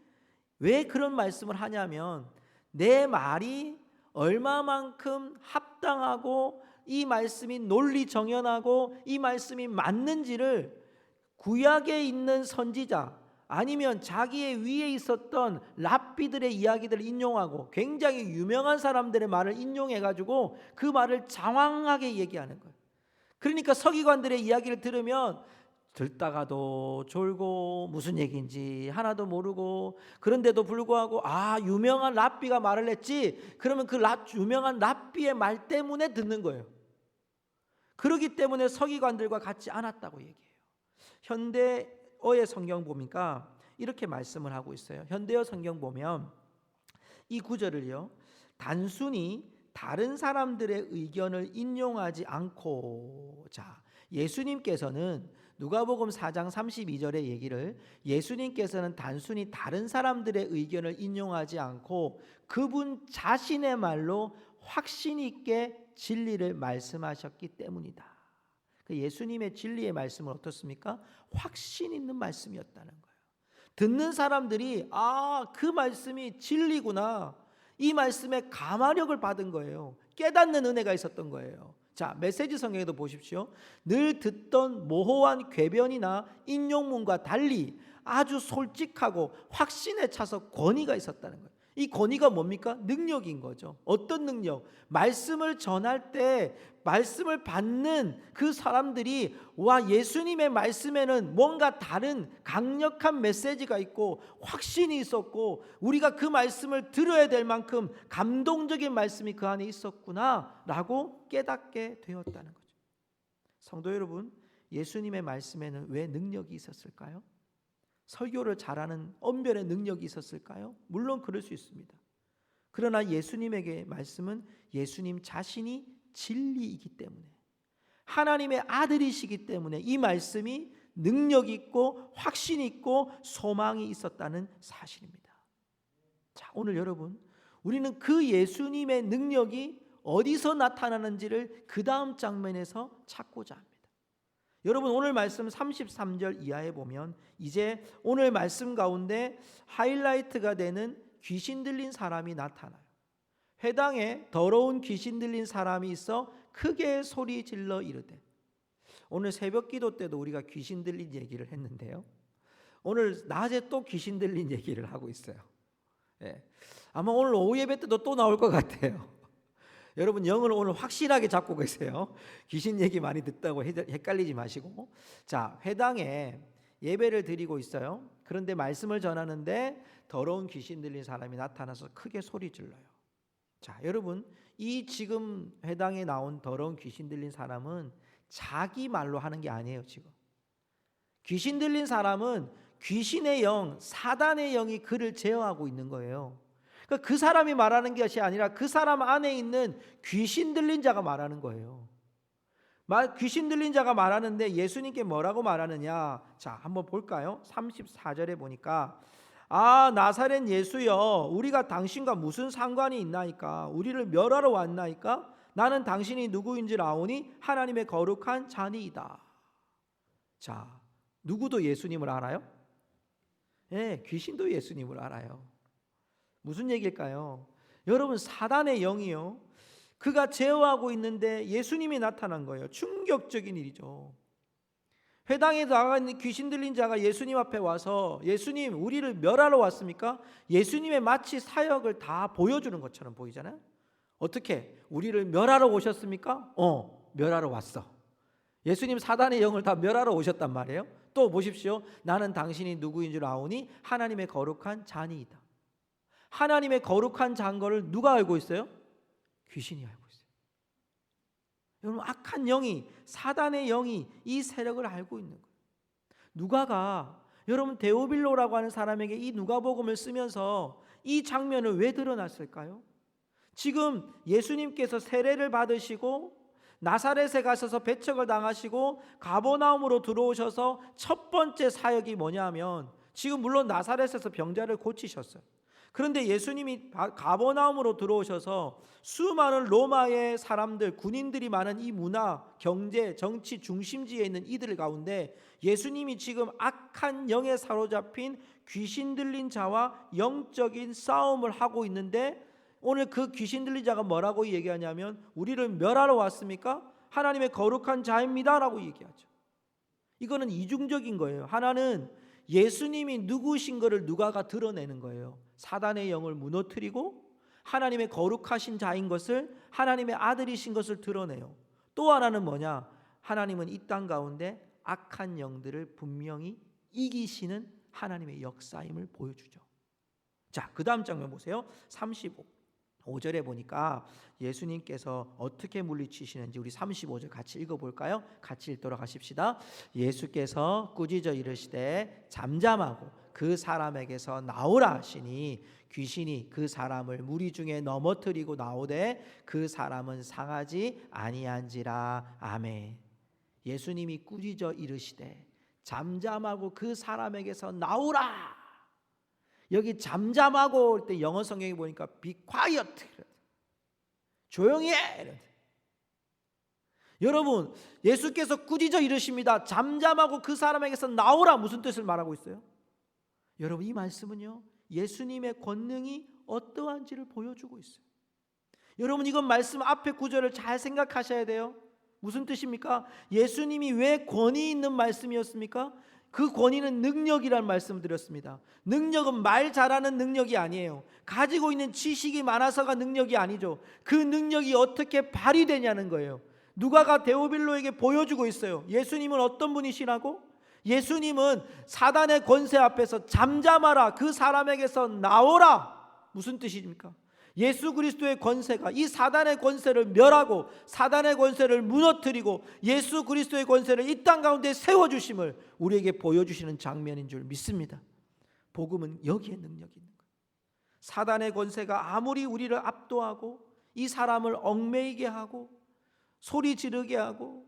A: 왜 그런 말씀을 하냐면 내 말이 얼마만큼 합당하고 이 말씀이 논리 정연하고 이 말씀이 맞는지를 구약에 있는 선지자 아니면 자기의 위에 있었던 랍비들의 이야기들을 인용하고 굉장히 유명한 사람들의 말을 인용해가지고 그 말을 장황하게 얘기하는 거예요. 그러니까 서기관들의 이야기를 들으면 듣다가도 졸고 무슨 얘기인지 하나도 모르고, 그런데도 불구하고 유명한 랍비가 말을 했지, 그러면 그 유명한 랍비의 말 때문에 듣는 거예요. 그렇기 때문에 서기관들과 같지 않았다고 얘기해요. 현대어의 성경 보니까 이렇게 말씀을 하고 있어요. 현대어 성경 보면 이 구절을요, 단순히 다른 사람들의 의견을 인용하지 않고, 자, 예수님께서는 누가복음 4장 32절의 얘기를, 예수님께서는 단순히 다른 사람들의 의견을 인용하지 않고 그분 자신의 말로 확신 있게 진리를 말씀하셨기 때문이다. 예수님의 진리의 말씀은 어떻습니까? 확신 있는 말씀이었다는 거예요. 듣는 사람들이 그 말씀이 진리구나, 이 말씀에 감화력을 받은 거예요. 깨닫는 은혜가 있었던 거예요. 자, 메시지 성경에도 보십시오. 늘 듣던 모호한 궤변이나 인용문과 달리 아주 솔직하고 확신에 차서 권위가 있었다는 거예요. 이 권위가 뭡니까? 능력인 거죠. 어떤 능력? 말씀을 전할 때 말씀을 받는 그 사람들이 와, 예수님의 말씀에는 뭔가 다른 강력한 메시지가 있고 확신이 있었고 우리가 그 말씀을 들어야 될 만큼 감동적인 말씀이 그 안에 있었구나 라고 깨닫게 되었다는 거죠. 성도 여러분, 예수님의 말씀에는 왜 능력이 있었을까요? 설교를 잘하는 언변의 능력이 있었을까요? 물론 그럴 수 있습니다. 그러나 예수님에게 말씀은 예수님 자신이 진리이기 때문에, 하나님의 아들이시기 때문에 이 말씀이 능력 있고 확신 있고 소망이 있었다는 사실입니다. 자, 오늘 여러분, 우리는 그 예수님의 능력이 어디서 나타나는지를 그 다음 장면에서 찾고자 합니다. 여러분, 오늘 말씀 33절 이하에 보면 이제 오늘 말씀 가운데 하이라이트가 되는 귀신 들린 사람이 나타나요. 회당에 더러운 귀신 들린 사람이 있어 크게 소리 질러 이르되, 오늘 새벽 기도 때도 우리가 귀신 들린 얘기를 했는데요, 오늘 낮에 또 귀신 들린 얘기를 하고 있어요. 예. 아마 오늘 오후 예배 때도 또 나올 것 같아요. 여러분, 영을 오늘 확실하게 잡고 계세요. 귀신 얘기 많이 듣다고 헷갈리지 마시고. 자, 회당에 예배를 드리고 있어요. 그런데 말씀을 전하는데 더러운 귀신 들린 사람이 나타나서 크게 소리 질러요. 자, 여러분, 이 지금 회당에 나온 더러운 귀신 들린 사람은 자기 말로 하는 게 아니에요. 지금 귀신 들린 사람은 귀신의 영, 사단의 영이 그를 제어하고 있는 거예요. 그러니까 그 사람이 말하는 것이 아니라 그 사람 안에 있는 귀신 들린 자가 말하는 거예요. 귀신 들린 자가 말하는데 예수님께 뭐라고 말하느냐? 자, 한번 볼까요? 34절에 보니까, 아, 나사렛 예수여, 우리가 당신과 무슨 상관이 있나이까? 우리를 멸하러 왔나이까? 나는 당신이 누구인 줄 아오니 하나님의 거룩한 자니이다. 자, 누구도 예수님을 알아요? 예, 귀신도 예수님을 알아요. 무슨 얘기일까요? 여러분, 사단의 영이요, 그가 제어하고 있는데 예수님이 나타난 거예요. 충격적인 일이죠. 회당에 나가 있는 귀신 들린 자가 예수님 앞에 와서, 예수님, 우리를 멸하러 왔습니까? 예수님의 마치 사역을 다 보여주는 것처럼 보이잖아요. 어떻게? 우리를 멸하러 오셨습니까? 멸하러 왔어. 예수님 사단의 영을 다 멸하러 오셨단 말이에요. 또 보십시오. 나는 당신이 누구인 줄 아오니 하나님의 거룩한 자니이다. 하나님의 거룩한 자인 것을 누가 알고 있어요? 귀신이 알고 있어요. 여러분, 악한 영이, 사단의 영이 이 세력을 알고 있는 거예요. 누가가, 여러분, 데오빌로라고 하는 사람에게 이 누가복음을 쓰면서 이 장면을 왜 드러났을까요? 지금 예수님께서 세례를 받으시고 나사렛에 가셔서 배척을 당하시고 가버나움으로 들어오셔서 첫 번째 사역이 뭐냐면, 지금 물론 나사렛에서 병자를 고치셨어요. 그런데 예수님이 가버나움으로 들어오셔서 수많은 로마의 사람들, 군인들이 많은 이 문화, 경제, 정치 중심지에 있는 이들 가운데 예수님이 지금 악한 영에 사로잡힌 귀신 들린 자와 영적인 싸움을 하고 있는데, 오늘 그 귀신 들린 자가 뭐라고 얘기하냐면, 우리를 멸하러 왔습니까? 하나님의 거룩한 자입니다 라고 얘기하죠. 이거는 이중적인 거예요. 하나는 예수님이 누구신 것을 누가가 드러내는 거예요. 사단의 영을 무너뜨리고 하나님의 거룩하신 자인 것을, 하나님의 아들이신 것을 드러내요. 또 하나는 뭐냐? 하나님은 이 땅 가운데 악한 영들을 분명히 이기시는 하나님의 역사임을 보여주죠. 자, 그 다음 장면 보세요. 35절에 보니까 예수님께서 어떻게 물리치시는지 우리 35절 같이 읽어볼까요? 같이 읽도록 하십시다. 예수께서 꾸짖어 이르시되 잠잠하고 그 사람에게서 나오라 하시니 귀신이 그 사람을 무리 중에 넘어뜨리고 나오되 그 사람은 상하지 아니한지라. 아멘. 예수님이 꾸짖어 이르시되 잠잠하고 그 사람에게서 나오라. 여기 잠잠하고 올 때 영어 성경에 보니까 be quiet, 조용히 해. 여러분, 예수께서 꾸짖어 이르십니다. 잠잠하고 그 사람에게서 나오라. 무슨 뜻을 말하고 있어요? 여러분, 이 말씀은요, 예수님의 권능이 어떠한지를 보여주고 있어요. 여러분, 이건 말씀 앞에 구절을 잘 생각하셔야 돼요. 무슨 뜻입니까? 예수님이 왜 권위 있는 말씀이었습니까? 그 권위는 능력이라는 말씀을 드렸습니다. 능력은 말 잘하는 능력이 아니에요. 가지고 있는 지식이 많아서가 능력이 아니죠. 그 능력이 어떻게 발휘되냐는 거예요. 누가가 데오빌로에게 보여주고 있어요. 예수님은 어떤 분이시라고? 예수님은 사단의 권세 앞에서 잠잠하라, 그 사람에게서 나오라. 무슨 뜻입니까? 예수 그리스도의 권세가 이 사단의 권세를 멸하고 사단의 권세를 무너뜨리고 예수 그리스도의 권세를 이 땅 가운데 세워주심을 우리에게 보여주시는 장면인 줄 믿습니다. 복음은 여기에 능력이 있는 거예요. 사단의 권세가 아무리 우리를 압도하고 이 사람을 얽매이게 하고 소리 지르게 하고,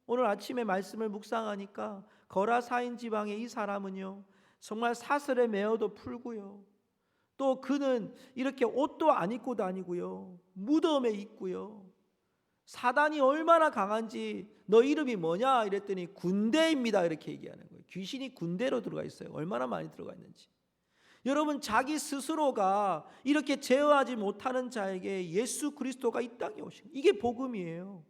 A: 오늘 아침에 말씀을 묵상하니까 거라사인 지방의 이 사람은요 정말 사슬에 매어도 풀고요, 또 그는 이렇게 옷도 안 입고 다니고요, 무덤에 있고요. 사단이 얼마나 강한지 너 이름이 뭐냐 이랬더니 군대입니다 이렇게 얘기하는 거예요. 귀신이 군대로 들어가 있어요. 얼마나 많이 들어가 있는지. 여러분, 자기 스스로가 이렇게 제어하지 못하는 자에게 예수 그리스도가 이 땅에 오신, 이게 복음이에요.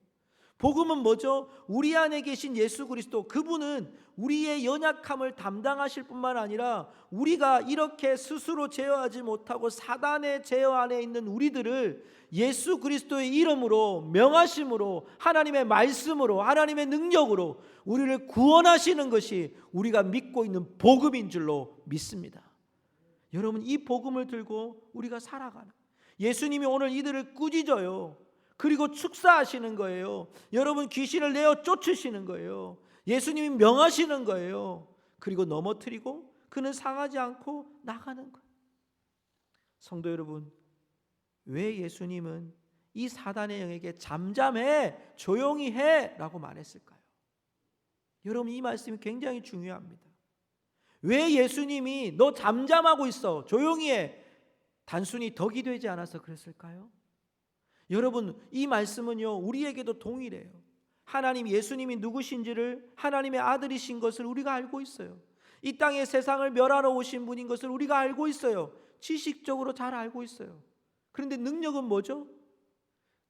A: 복음은 뭐죠? 우리 안에 계신 예수 그리스도, 그분은 우리의 연약함을 담당하실 뿐만 아니라 우리가 이렇게 스스로 제어하지 못하고 사단의 제어 안에 있는 우리들을 예수 그리스도의 이름으로, 명하심으로, 하나님의 말씀으로, 하나님의 능력으로 우리를 구원하시는 것이 우리가 믿고 있는 복음인 줄로 믿습니다. 여러분, 이 복음을 들고 우리가 살아가는, 예수님이 오늘 이들을 꾸짖어요. 그리고 축사하시는 거예요. 여러분, 귀신을 내어 쫓으시는 거예요. 예수님이 명하시는 거예요. 그리고 넘어뜨리고 그는 상하지 않고 나가는 거예요. 성도 여러분, 왜 예수님은 이 사단의 영에게 잠잠해, 조용히 해 라고 말했을까요? 여러분, 이 말씀이 굉장히 중요합니다. 왜 예수님이 너 잠잠하고 있어, 조용히 해, 단순히 덕이 되지 않아서 그랬을까요? 여러분, 이 말씀은요 우리에게도 동일해요. 하나님, 예수님이 누구신지를, 하나님의 아들이신 것을 우리가 알고 있어요. 이 땅에 세상을 멸하러 오신 분인 것을 우리가 알고 있어요. 지식적으로 잘 알고 있어요. 그런데 능력은 뭐죠?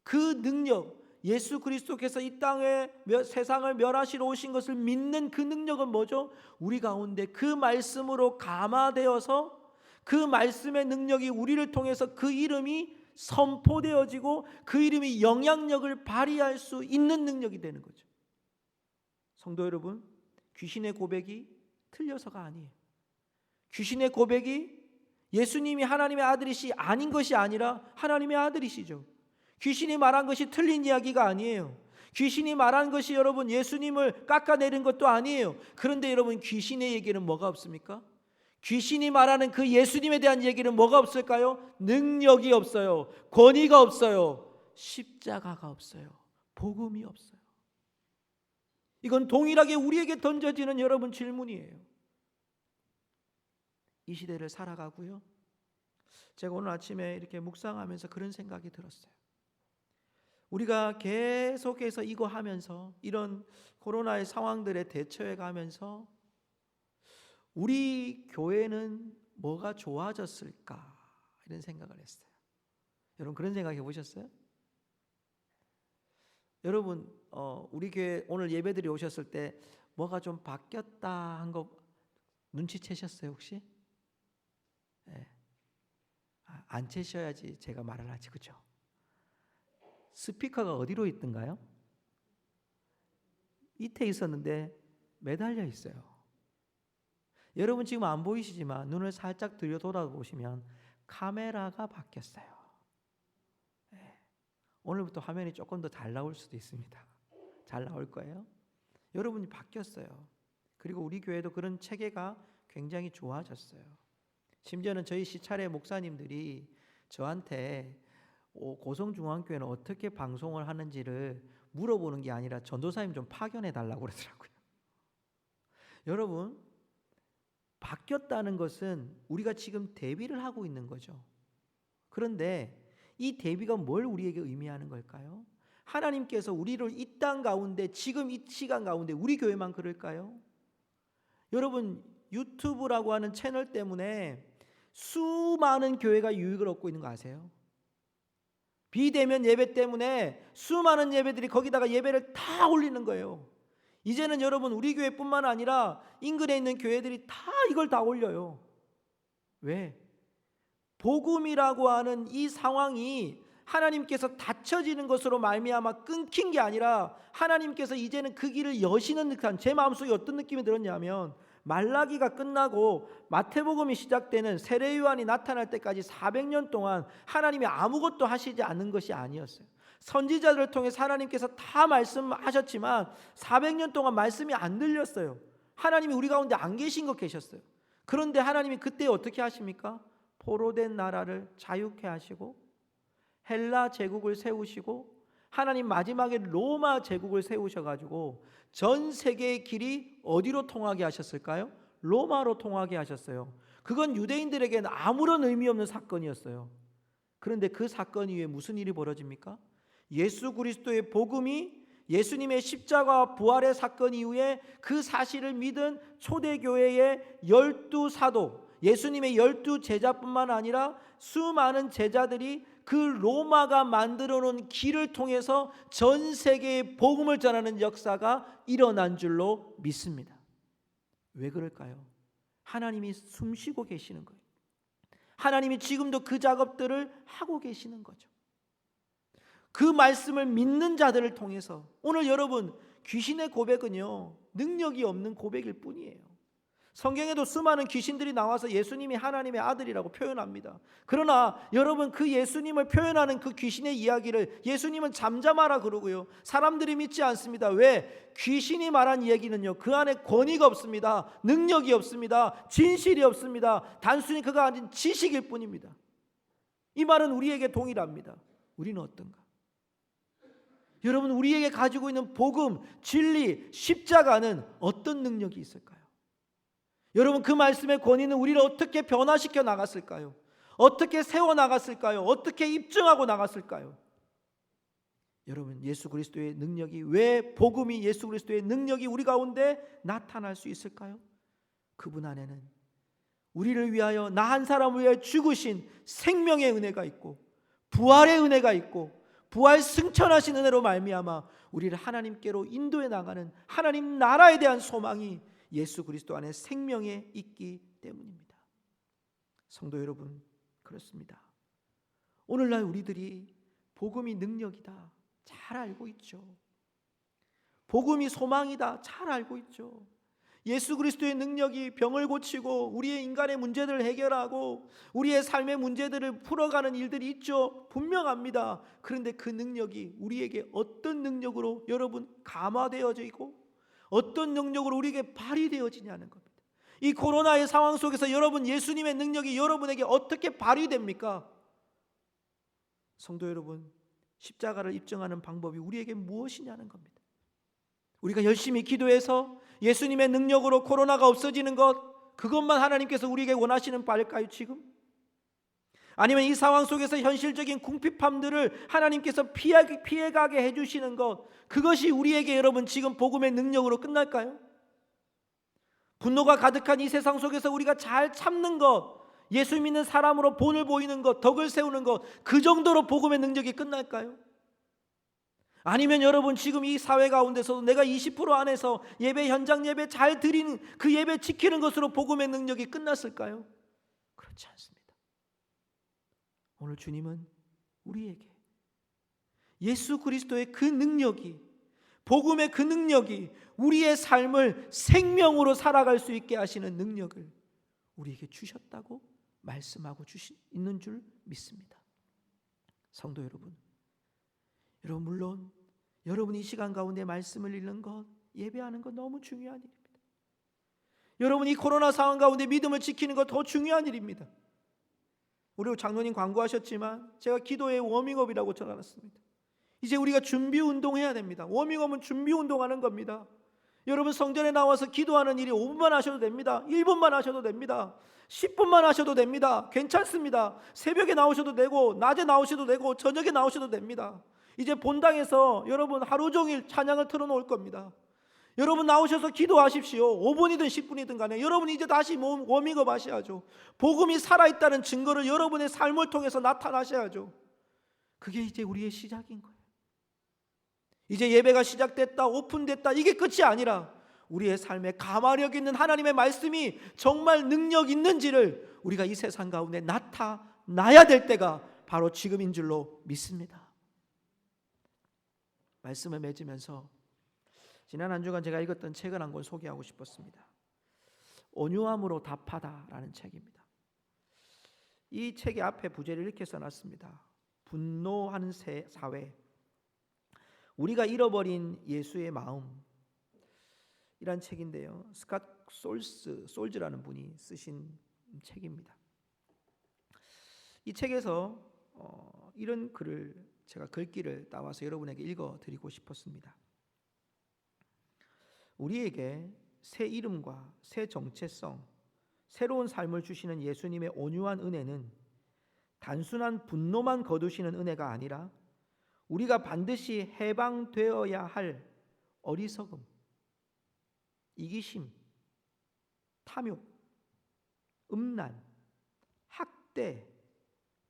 A: 그 능력, 예수 그리스도께서 이 땅에 세상을 멸하시러 오신 것을 믿는 그 능력은 뭐죠? 우리 가운데 그 말씀으로 감화되어서 그 말씀의 능력이 우리를 통해서 그 이름이 선포되어지고 그 이름이 영향력을 발휘할 수 있는 능력이 되는 거죠. 성도 여러분, 귀신의 고백이 틀려서가 아니에요. 귀신의 고백이 예수님이 하나님의 아들이시 아닌 것이 아니라 하나님의 아들이시죠. 귀신이 말한 것이 틀린 이야기가 아니에요. 귀신이 말한 것이 여러분 예수님을 깎아내린 것도 아니에요. 그런데 여러분, 귀신의 얘기는 뭐가 없습니까? 귀신이 말하는 그 예수님에 대한 얘기는 뭐가 없을까요? 능력이 없어요. 권위가 없어요. 십자가가 없어요. 복음이 없어요. 이건 동일하게 우리에게 던져지는 여러분 질문이에요. 이 시대를 살아가고요, 제가 오늘 아침에 이렇게 묵상하면서 그런 생각이 들었어요. 우리가 계속해서 이거 하면서, 이런 코로나의 상황들에 대처해 가면서 우리 교회는 뭐가 좋아졌을까 이런 생각을 했어요. 여러분, 그런 생각 해보셨어요? 여러분, 우리 교회 오늘 예배드리 오셨을 때 뭐가 좀 바뀌었다 한 거 눈치채셨어요 혹시? 네. 안 채셔야지 제가 말을 하지, 그죠? 스피커가 어디로 있던가요? 밑에 있었는데 매달려 있어요. 여러분, 지금 안 보이시지만 눈을 살짝 들여 돌아보시면 카메라가 바뀌었어요. 네. 오늘부터 화면이 조금 더 잘 나올 수도 있습니다. 잘 나올 거예요. 여러분이 바뀌었어요. 그리고 우리 교회도 그런 체계가 굉장히 좋아졌어요. 심지어는 저희 시찰의 목사님들이 저한테 고성중앙교회는 어떻게 방송을 하는지를 물어보는 게 아니라 전도사님 좀 파견해 달라고 그러더라고요. 여러분, 바뀌었다는 것은 우리가 지금 대비를 하고 있는 거죠. 그런데 이 대비가 뭘 우리에게 의미하는 걸까요? 하나님께서 우리를 이 땅 가운데, 지금 이 시간 가운데 우리 교회만 그럴까요? 여러분, 유튜브라고 하는 채널 때문에 수많은 교회가 유익을 얻고 있는 거 아세요? 비대면 예배 때문에 수많은 예배들이 거기다가 예배를 다 올리는 거예요. 이제는 여러분 우리 교회뿐만 아니라 인근에 있는 교회들이 다 이걸 다 올려요. 왜? 복음이라고 하는 이 상황이 하나님께서 닫혀지는 것으로 말미암아 끊긴 게 아니라 하나님께서 이제는 그 길을 여시는 듯한, 제 마음속에 어떤 느낌이 들었냐면 말라기가 끝나고 마태복음이 시작되는 세례 요한이 나타날 때까지 400년 동안 하나님이 아무것도 하시지 않는 것이 아니었어요. 선지자들을 통해 하나님께서 다 말씀하셨지만 400년 동안 말씀이 안 들렸어요. 하나님이 우리 가운데 안 계신 것 계셨어요. 그런데 하나님이 그때 어떻게 하십니까? 포로된 나라를 자유케 하시고 헬라 제국을 세우시고 하나님 마지막에 로마 제국을 세우셔가지고 전 세계의 길이 어디로 통하게 하셨을까요? 로마로 통하게 하셨어요. 그건 유대인들에게는 아무런 의미 없는 사건이었어요. 그런데 그 사건 이후에 무슨 일이 벌어집니까? 예수 그리스도의 복음이, 예수님의 십자가와 부활의 사건 이후에 그 사실을 믿은 초대교회의 12사도, 예수님의 12제자뿐만 아니라 수많은 제자들이 그 로마가 만들어 놓은 길을 통해서 전 세계에 복음을 전하는 역사가 일어난 줄로 믿습니다. 왜 그럴까요? 하나님이 숨쉬고 계시는 거예요. 하나님이 지금도 그 작업들을 하고 계시는 거죠. 그 말씀을 믿는 자들을 통해서 오늘 여러분 귀신의 고백은요 능력이 없는 고백일 뿐이에요. 성경에도 수많은 귀신들이 나와서 예수님이 하나님의 아들이라고 표현합니다. 그러나 여러분 그 예수님을 표현하는 그 귀신의 이야기를 예수님은 잠잠하라 그러고요, 사람들이 믿지 않습니다. 왜? 귀신이 말한 이야기는요 그 안에 권위가 없습니다. 능력이 없습니다. 진실이 없습니다. 단순히 그가 가진 지식일 뿐입니다. 이 말은 우리에게 동일합니다. 우리는 어떤가? 여러분 우리에게 가지고 있는 복음, 진리, 십자가는 어떤 능력이 있을까요? 여러분 그 말씀의 권위는 우리를 어떻게 변화시켜 나갔을까요? 어떻게 세워 나갔을까요? 어떻게 입증하고 나갔을까요? 여러분 예수 그리스도의 능력이, 왜 복음이, 예수 그리스도의 능력이 우리 가운데 나타날 수 있을까요? 그분 안에는 우리를 위하여, 나 한 사람을 위하여 죽으신 생명의 은혜가 있고 부활의 은혜가 있고 부활 승천하신 은혜로 말미암아 우리를 하나님께로 인도해 나가는 하나님 나라에 대한 소망이 예수 그리스도 안에 생명에 있기 때문입니다. 성도 여러분, 그렇습니다. 오늘날 우리들이 복음이 능력이다 잘 알고 있죠. 복음이 소망이다 잘 알고 있죠. 예수 그리스도의 능력이 병을 고치고 우리의 인간의 문제들을 해결하고 우리의 삶의 문제들을 풀어가는 일들이 있죠. 분명합니다. 그런데 그 능력이 우리에게 어떤 능력으로 여러분 감화되어져 있고 어떤 능력으로 우리에게 발휘되어지냐는 겁니다. 이 코로나의 상황 속에서 여러분 예수님의 능력이 여러분에게 어떻게 발휘됩니까? 성도 여러분, 십자가를 입증하는 방법이 우리에게 무엇이냐는 겁니다. 우리가 열심히 기도해서 예수님의 능력으로 코로나가 없어지는 것, 그것만 하나님께서 우리에게 원하시는 바일까요 지금? 아니면 이 상황 속에서 현실적인 궁핍함들을 하나님께서 피해가게 해주시는 것, 그것이 우리에게 여러분 지금 복음의 능력으로 끝날까요? 분노가 가득한 이 세상 속에서 우리가 잘 참는 것, 예수 믿는 사람으로 본을 보이는 것, 덕을 세우는 것, 그 정도로 복음의 능력이 끝날까요? 아니면 여러분 지금 이 사회 가운데서도 내가 20% 안에서 예배, 현장 예배 잘 드리는 그 예배 지키는 것으로 복음의 능력이 끝났을까요? 그렇지 않습니다. 오늘 주님은 우리에게 예수 그리스도의 그 능력이, 복음의 그 능력이 우리의 삶을 생명으로 살아갈 수 있게 하시는 능력을 우리에게 주셨다고 말씀하고 있는 줄 믿습니다. 성도 여러분, 물론 여러분이 이 시간 가운데 말씀을 읽는 것, 예배하는 것 너무 중요한 일입니다. 여러분이 코로나 상황 가운데 믿음을 지키는 것 더 중요한 일입니다. 우리 장로님 광고하셨지만 제가 기도의 워밍업이라고 전해놨습니다. 이제 우리가 준비 운동해야 됩니다. 워밍업은 준비 운동하는 겁니다. 여러분 성전에 나와서 기도하는 일이 5분만 하셔도 됩니다. 1분만 하셔도 됩니다. 10분만 하셔도 됩니다. 괜찮습니다. 새벽에 나오셔도 되고 낮에 나오셔도 되고 저녁에 나오셔도 됩니다. 이제 본당에서 여러분 하루 종일 찬양을 틀어놓을 겁니다. 여러분 나오셔서 기도하십시오. 5분이든 10분이든 간에 여러분 이제 다시 워밍업 하셔야죠. 복음이 살아있다는 증거를 여러분의 삶을 통해서 나타나셔야죠. 그게 이제 우리의 시작인 거예요. 이제 예배가 시작됐다, 오픈됐다, 이게 끝이 아니라 우리의 삶에 가마력 있는 하나님의 말씀이 정말 능력 있는지를 우리가 이 세상 가운데 나타나야 될 때가 바로 지금인 줄로 믿습니다. 말씀을 맺으면서 지난 한 주간 제가 읽었던 책을 한 권 소개하고 싶었습니다. 온유함으로 답하다라는 책입니다. 이 책의 앞에 부제를 이렇게 써놨습니다. 분노하는 사회, 우리가 잃어버린 예수의 마음, 이란 책인데요. 스캇 솔즈라는 분이 쓰신 책입니다. 이 책에서 이런 글을 제가 글귀를 따와서 여러분에게 읽어드리고 싶었습니다. 우리에게 새 이름과 새 정체성, 새로운 삶을 주시는 예수님의 온유한 은혜는 단순한 분노만 거두시는 은혜가 아니라 우리가 반드시 해방되어야 할 어리석음, 이기심, 탐욕, 음란, 학대,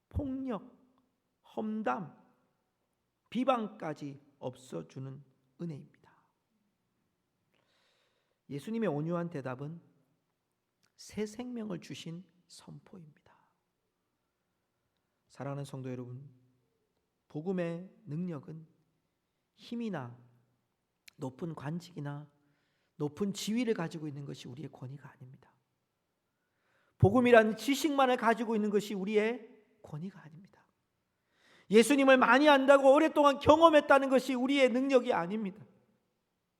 A: 폭력, 험담, 비방까지 없어주는 은혜입니다. 예수님의 온유한 대답은 새 생명을 주신 선포입니다. 사랑하는 성도 여러분, 복음의 능력은 힘이나 높은 관직이나 높은 지위를 가지고 있는 것이 우리의 권위가 아닙니다. 복음이라는 지식만을 가지고 있는 것이 우리의 권위가 아닙니다. 예수님을 많이 안다고 오랫동안 경험했다는 것이 우리의 능력이 아닙니다.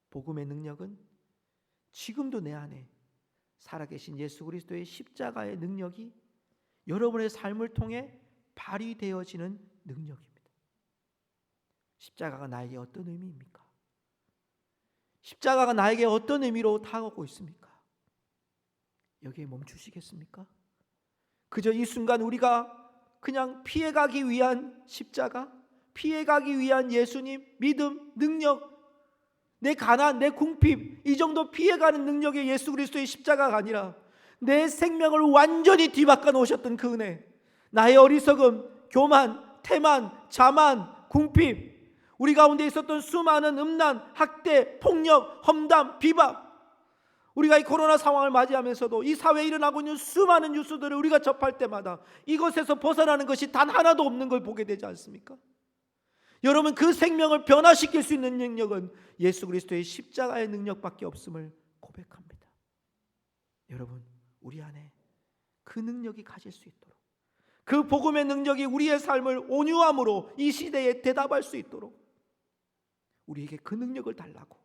A: 복음의 능력은 지금도 내 안에 살아계신 예수 그리스도의 십자가의 능력이 여러분의 삶을 통해 발휘되어지는 능력입니다. 십자가가 나에게 어떤 의미입니까? 십자가가 나에게 어떤 의미로 다가오고 있습니까? 여기에 멈추시겠습니까? 그저 이 순간 우리가 그냥 피해가기 위한 십자가, 피해가기 위한 예수님, 믿음, 능력, 내 가난, 내 궁핍, 이 정도 피해가는 능력의 예수 그리스도의 십자가가 아니라 내 생명을 완전히 뒤바꿔 놓으셨던 그 은혜, 나의 어리석음, 교만, 태만, 자만, 궁핍, 우리 가운데 있었던 수많은 음란, 학대, 폭력, 험담, 비방, 우리가 이 코로나 상황을 맞이하면서도 이 사회에 일어나고 있는 수많은 뉴스들을 우리가 접할 때마다 이것에서 벗어나는 것이 단 하나도 없는 걸 보게 되지 않습니까? 여러분, 그 생명을 변화시킬 수 있는 능력은 예수 그리스도의 십자가의 능력밖에 없음을 고백합니다. 여러분, 우리 안에 그 능력이 가질 수 있도록, 그 복음의 능력이 우리의 삶을 온유함으로 이 시대에 대답할 수 있도록 우리에게 그 능력을 달라고,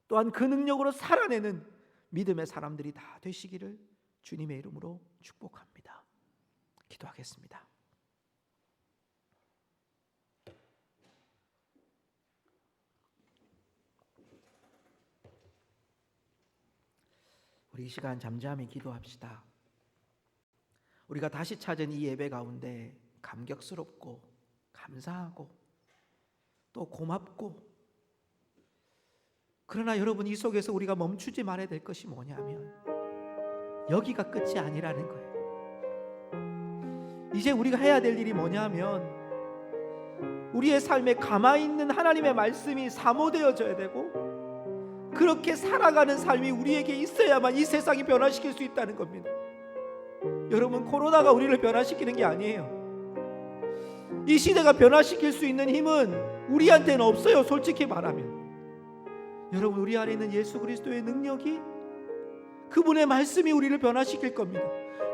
A: 또한 그 능력으로 살아내는 믿음의 사람들이 다 되시기를 주님의 이름으로 축복합니다. 기도하겠습니다. 우리 이 시간 잠잠히 기도합시다. 우리가 다시 찾은 이 예배 가운데 감격스럽고 감사하고 또 고맙고, 그러나 여러분, 이 속에서 우리가 멈추지 말아야 될 것이 뭐냐면 여기가 끝이 아니라는 거예요. 이제 우리가 해야 될 일이 뭐냐면 우리의 삶에 가만히 있는 하나님의 말씀이 사모되어져야 되고, 그렇게 살아가는 삶이 우리에게 있어야만 이 세상이 변화시킬 수 있다는 겁니다. 여러분, 코로나가 우리를 변화시키는 게 아니에요. 이 시대가 변화시킬 수 있는 힘은 우리한테는 없어요. 솔직히 말하면. 여러분, 우리 안에 있는 예수 그리스도의 능력이, 그분의 말씀이 우리를 변화시킬 겁니다.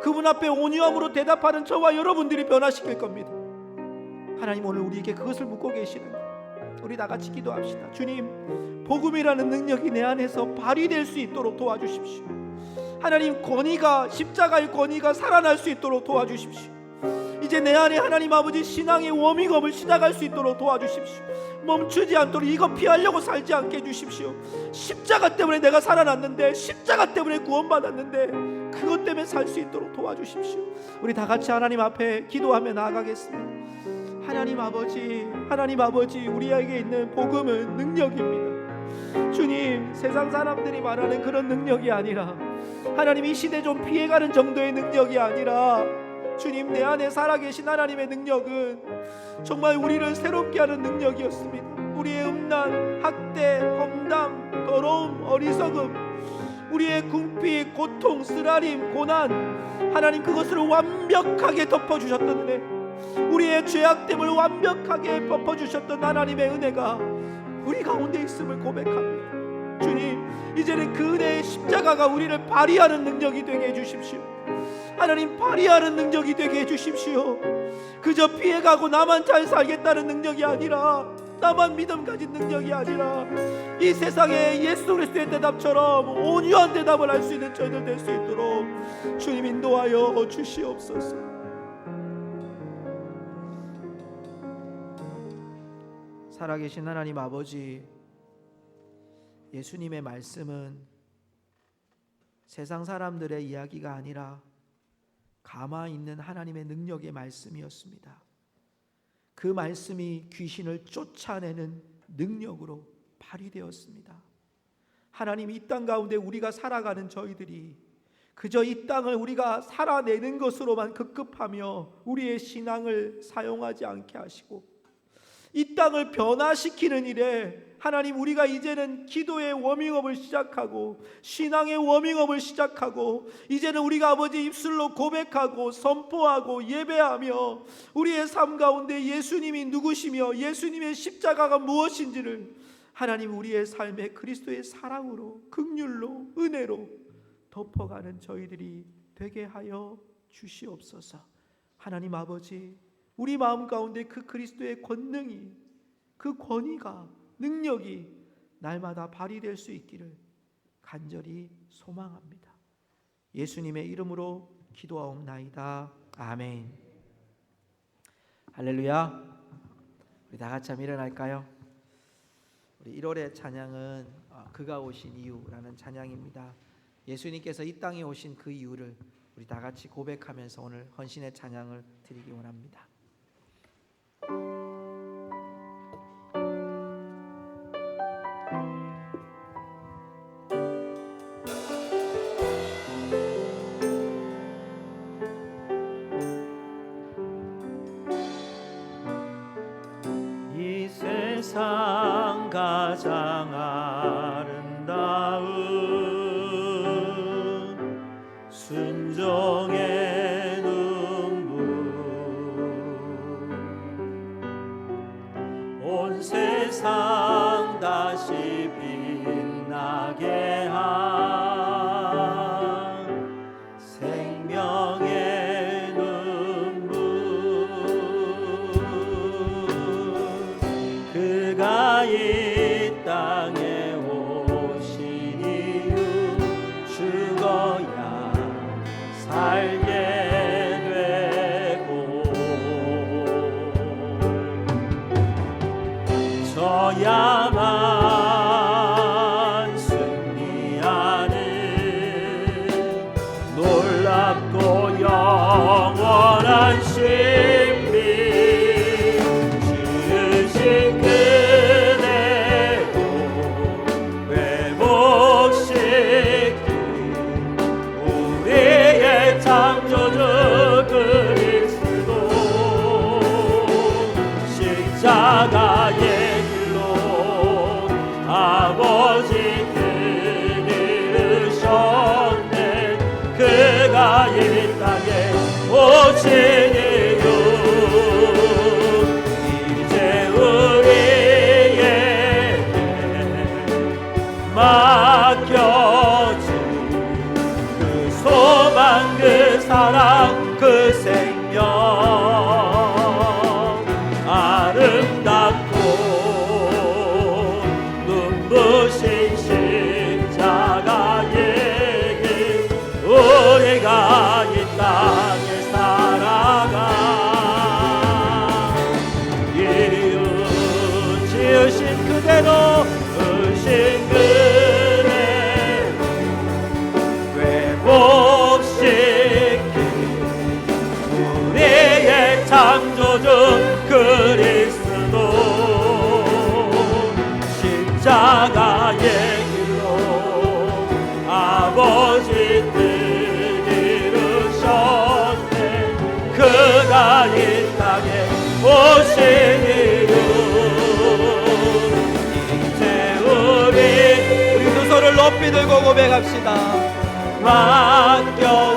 A: 그분 앞에 온유함으로 대답하는 저와 여러분들이 변화시킬 겁니다. 하나님, 오늘 우리에게 그것을 묻고 계시는 거예요. 우리 다 같이 기도합시다. 주님, 복음이라는 능력이 내 안에서 발휘될 수 있도록 도와주십시오. 하나님, 권위가, 십자가의 권위가 살아날 수 있도록 도와주십시오. 이제 내 안에 하나님 아버지 신앙의 워밍업을 시작할 수 있도록 도와주십시오. 멈추지 않도록 이거 피하려고 살지 않게 해주십시오. 십자가 때문에 내가 살아났는데, 십자가 때문에 구원받았는데 그것 때문에 살 수 있도록 도와주십시오. 우리 다 같이 하나님 앞에 기도하며 나아가겠습니다. 하나님 아버지, 우리에게 있는 복음은 능력입니다.
F: 주님, 세상 사람들이 말하는 그런 능력이 아니라, 하나님 이 시대 좀 피해가는 정도의 능력이 아니라, 주님, 내 안에 살아계신 하나님의 능력은 정말 우리를 새롭게 하는 능력이었습니다. 우리의 음란, 학대, 험담, 더러움, 어리석음, 우리의 궁핍, 고통, 쓰라림, 고난, 하나님 그것을 완벽하게 덮어주셨던 은혜, 우리의 죄악됨을 완벽하게 덮어주셨던 하나님의 은혜가 우리 가운데 있음을 고백합니다. 주님, 이제는 그 은혜의 십자가가 우리를 발휘하는 능력이 되게 해주십시오. 하나님, 발휘하는 능력이 되게 해주십시오. 그저 피해가고 나만 잘 살겠다는 능력이 아니라, 나만 믿음 가진 능력이 아니라, 이 세상에 예수 그리스도의 대답처럼 온유한 대답을 할 수 있는 저희들 될 수 있도록 주님 인도하여 주시옵소서. 살아계신 하나님 아버지, 예수님의 말씀은 세상 사람들의 이야기가 아니라 가만히 있는 하나님의 능력의 말씀이었습니다. 그 말씀이 귀신을 쫓아내는 능력으로 발휘되었습니다. 하나님, 이 땅 가운데 우리가 살아가는 저희들이 그저 이 땅을 우리가 살아내는 것으로만 급급하며 우리의 신앙을 사용하지 않게 하시고, 이 땅을 변화시키는 일에 하나님, 우리가 이제는 기도의 워밍업을 시작하고 신앙의 워밍업을 시작하고, 이제는 우리가 아버지 입술로 고백하고 선포하고 예배하며 우리의 삶 가운데 예수님이 누구시며 예수님의 십자가가 무엇인지를 하나님, 우리의 삶에 그리스도의 사랑으로, 긍휼로, 은혜로 덮어가는 저희들이 되게 하여 주시옵소서. 하나님 아버지, 우리 마음 가운데 그 그리스도의 권능이, 그 권위가, 능력이 날마다 발휘될 수 있기를 간절히 소망합니다. 예수님의 이름으로 기도하옵나이다. 아멘. 할렐루야. 우리 다 같이 한번 일어날까요? 우리 1월의 찬양은 그가 오신 이유라는 찬양입니다. 예수님께서 이 땅에 오신 그 이유를 우리 다 같이 고백하면서 오늘 헌신의 찬양을 드리기 원합니다.
B: 이 세상 가장 아름다운 순종의 눈물, 온 세상 다시 빛나게 한 생명의 눈물, 그가 이 땅에 오신 이유, 죽어야 살게 되고 져야만 승리하는 놀랍고 영원한 신비, 지으신 그대로 회복시킨 우리의 창조주 그리스도, 십자가의 길로 아버지 들으셨네. 그가 이 땅에 오신 이유, 이제 우리에게 맡겨진 그 소망, 그 사랑, 그 생명, 아름답고 눈부신 십자가의 길, 우리가 이 땅에 살아가 이웃 지으신 그대로, 으신 그대로
F: 높이 들고 고백합시다.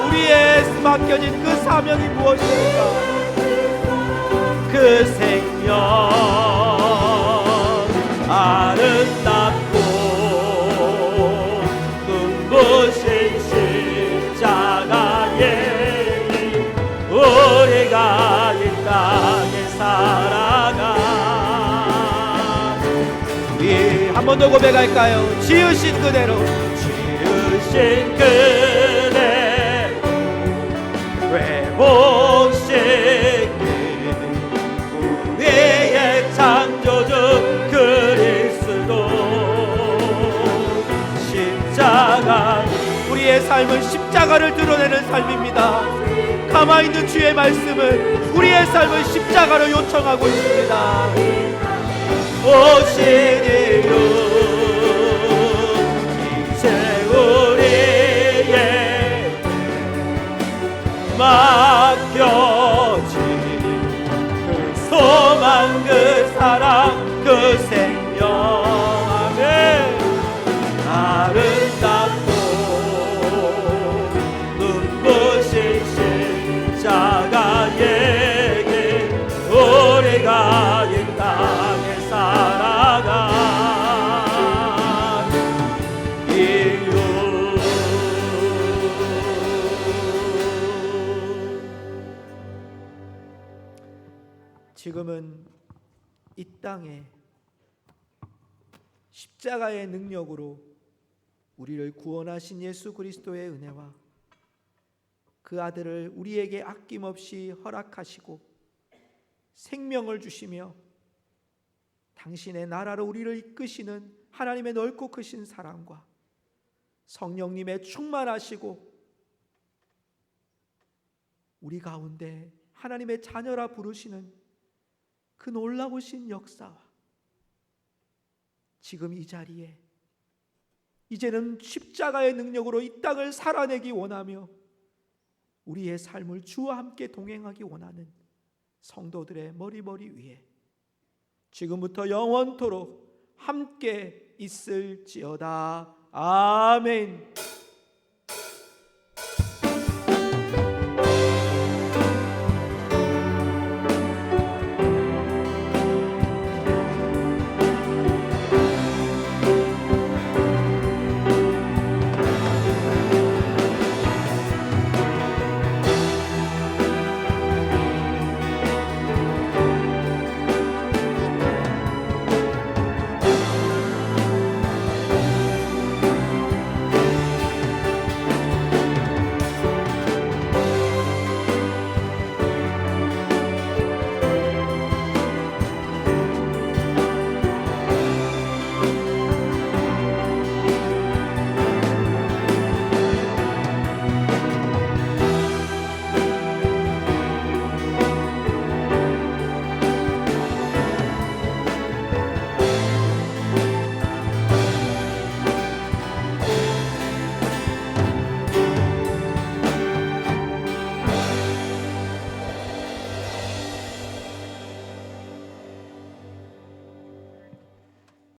F: 우리의 맡겨진 그 사명이 무엇입니까?
B: 그 생명 아름답고 눈부신 십자가에 우리가 이 땅에 살아가.
F: 한 번 더 고백할까요? 지으신 그대로
B: 지으신 그대 회복시킨 우리의 창조주 그리스도 십자가.
F: 우리의 삶은 십자가를 드러내는 삶입니다. 가만히 있는 주의 말씀은 우리의 삶은 십자가로 요청하고 있습니다.
B: 오신 이유 이제 우리의 맡겨진 그 소망 그 사랑 그 생명 아멘. 아름답고 눈부신 십자가에게 우리가 이 땅에 살아가 이유.
F: 지금은 이 땅에 십자가의 능력으로 우리를 구원하신 예수 그리스도의 은혜와 그 아들을 우리에게 아낌없이 허락하시고 생명을 주시며 당신의 나라로 우리를 이끄시는 하나님의 넓고 크신 사랑과 성령님의 충만하시고 우리 가운데 하나님의 자녀라 부르시는 그 놀라우신 역사와 지금 이 자리에 이제는 십자가의 능력으로 이 땅을 살아내기 원하며 우리의 삶을 주와 함께 동행하기 원하는 성도들의 머리 위에 지금부터 영원토록 함께 있을지어다. 아멘.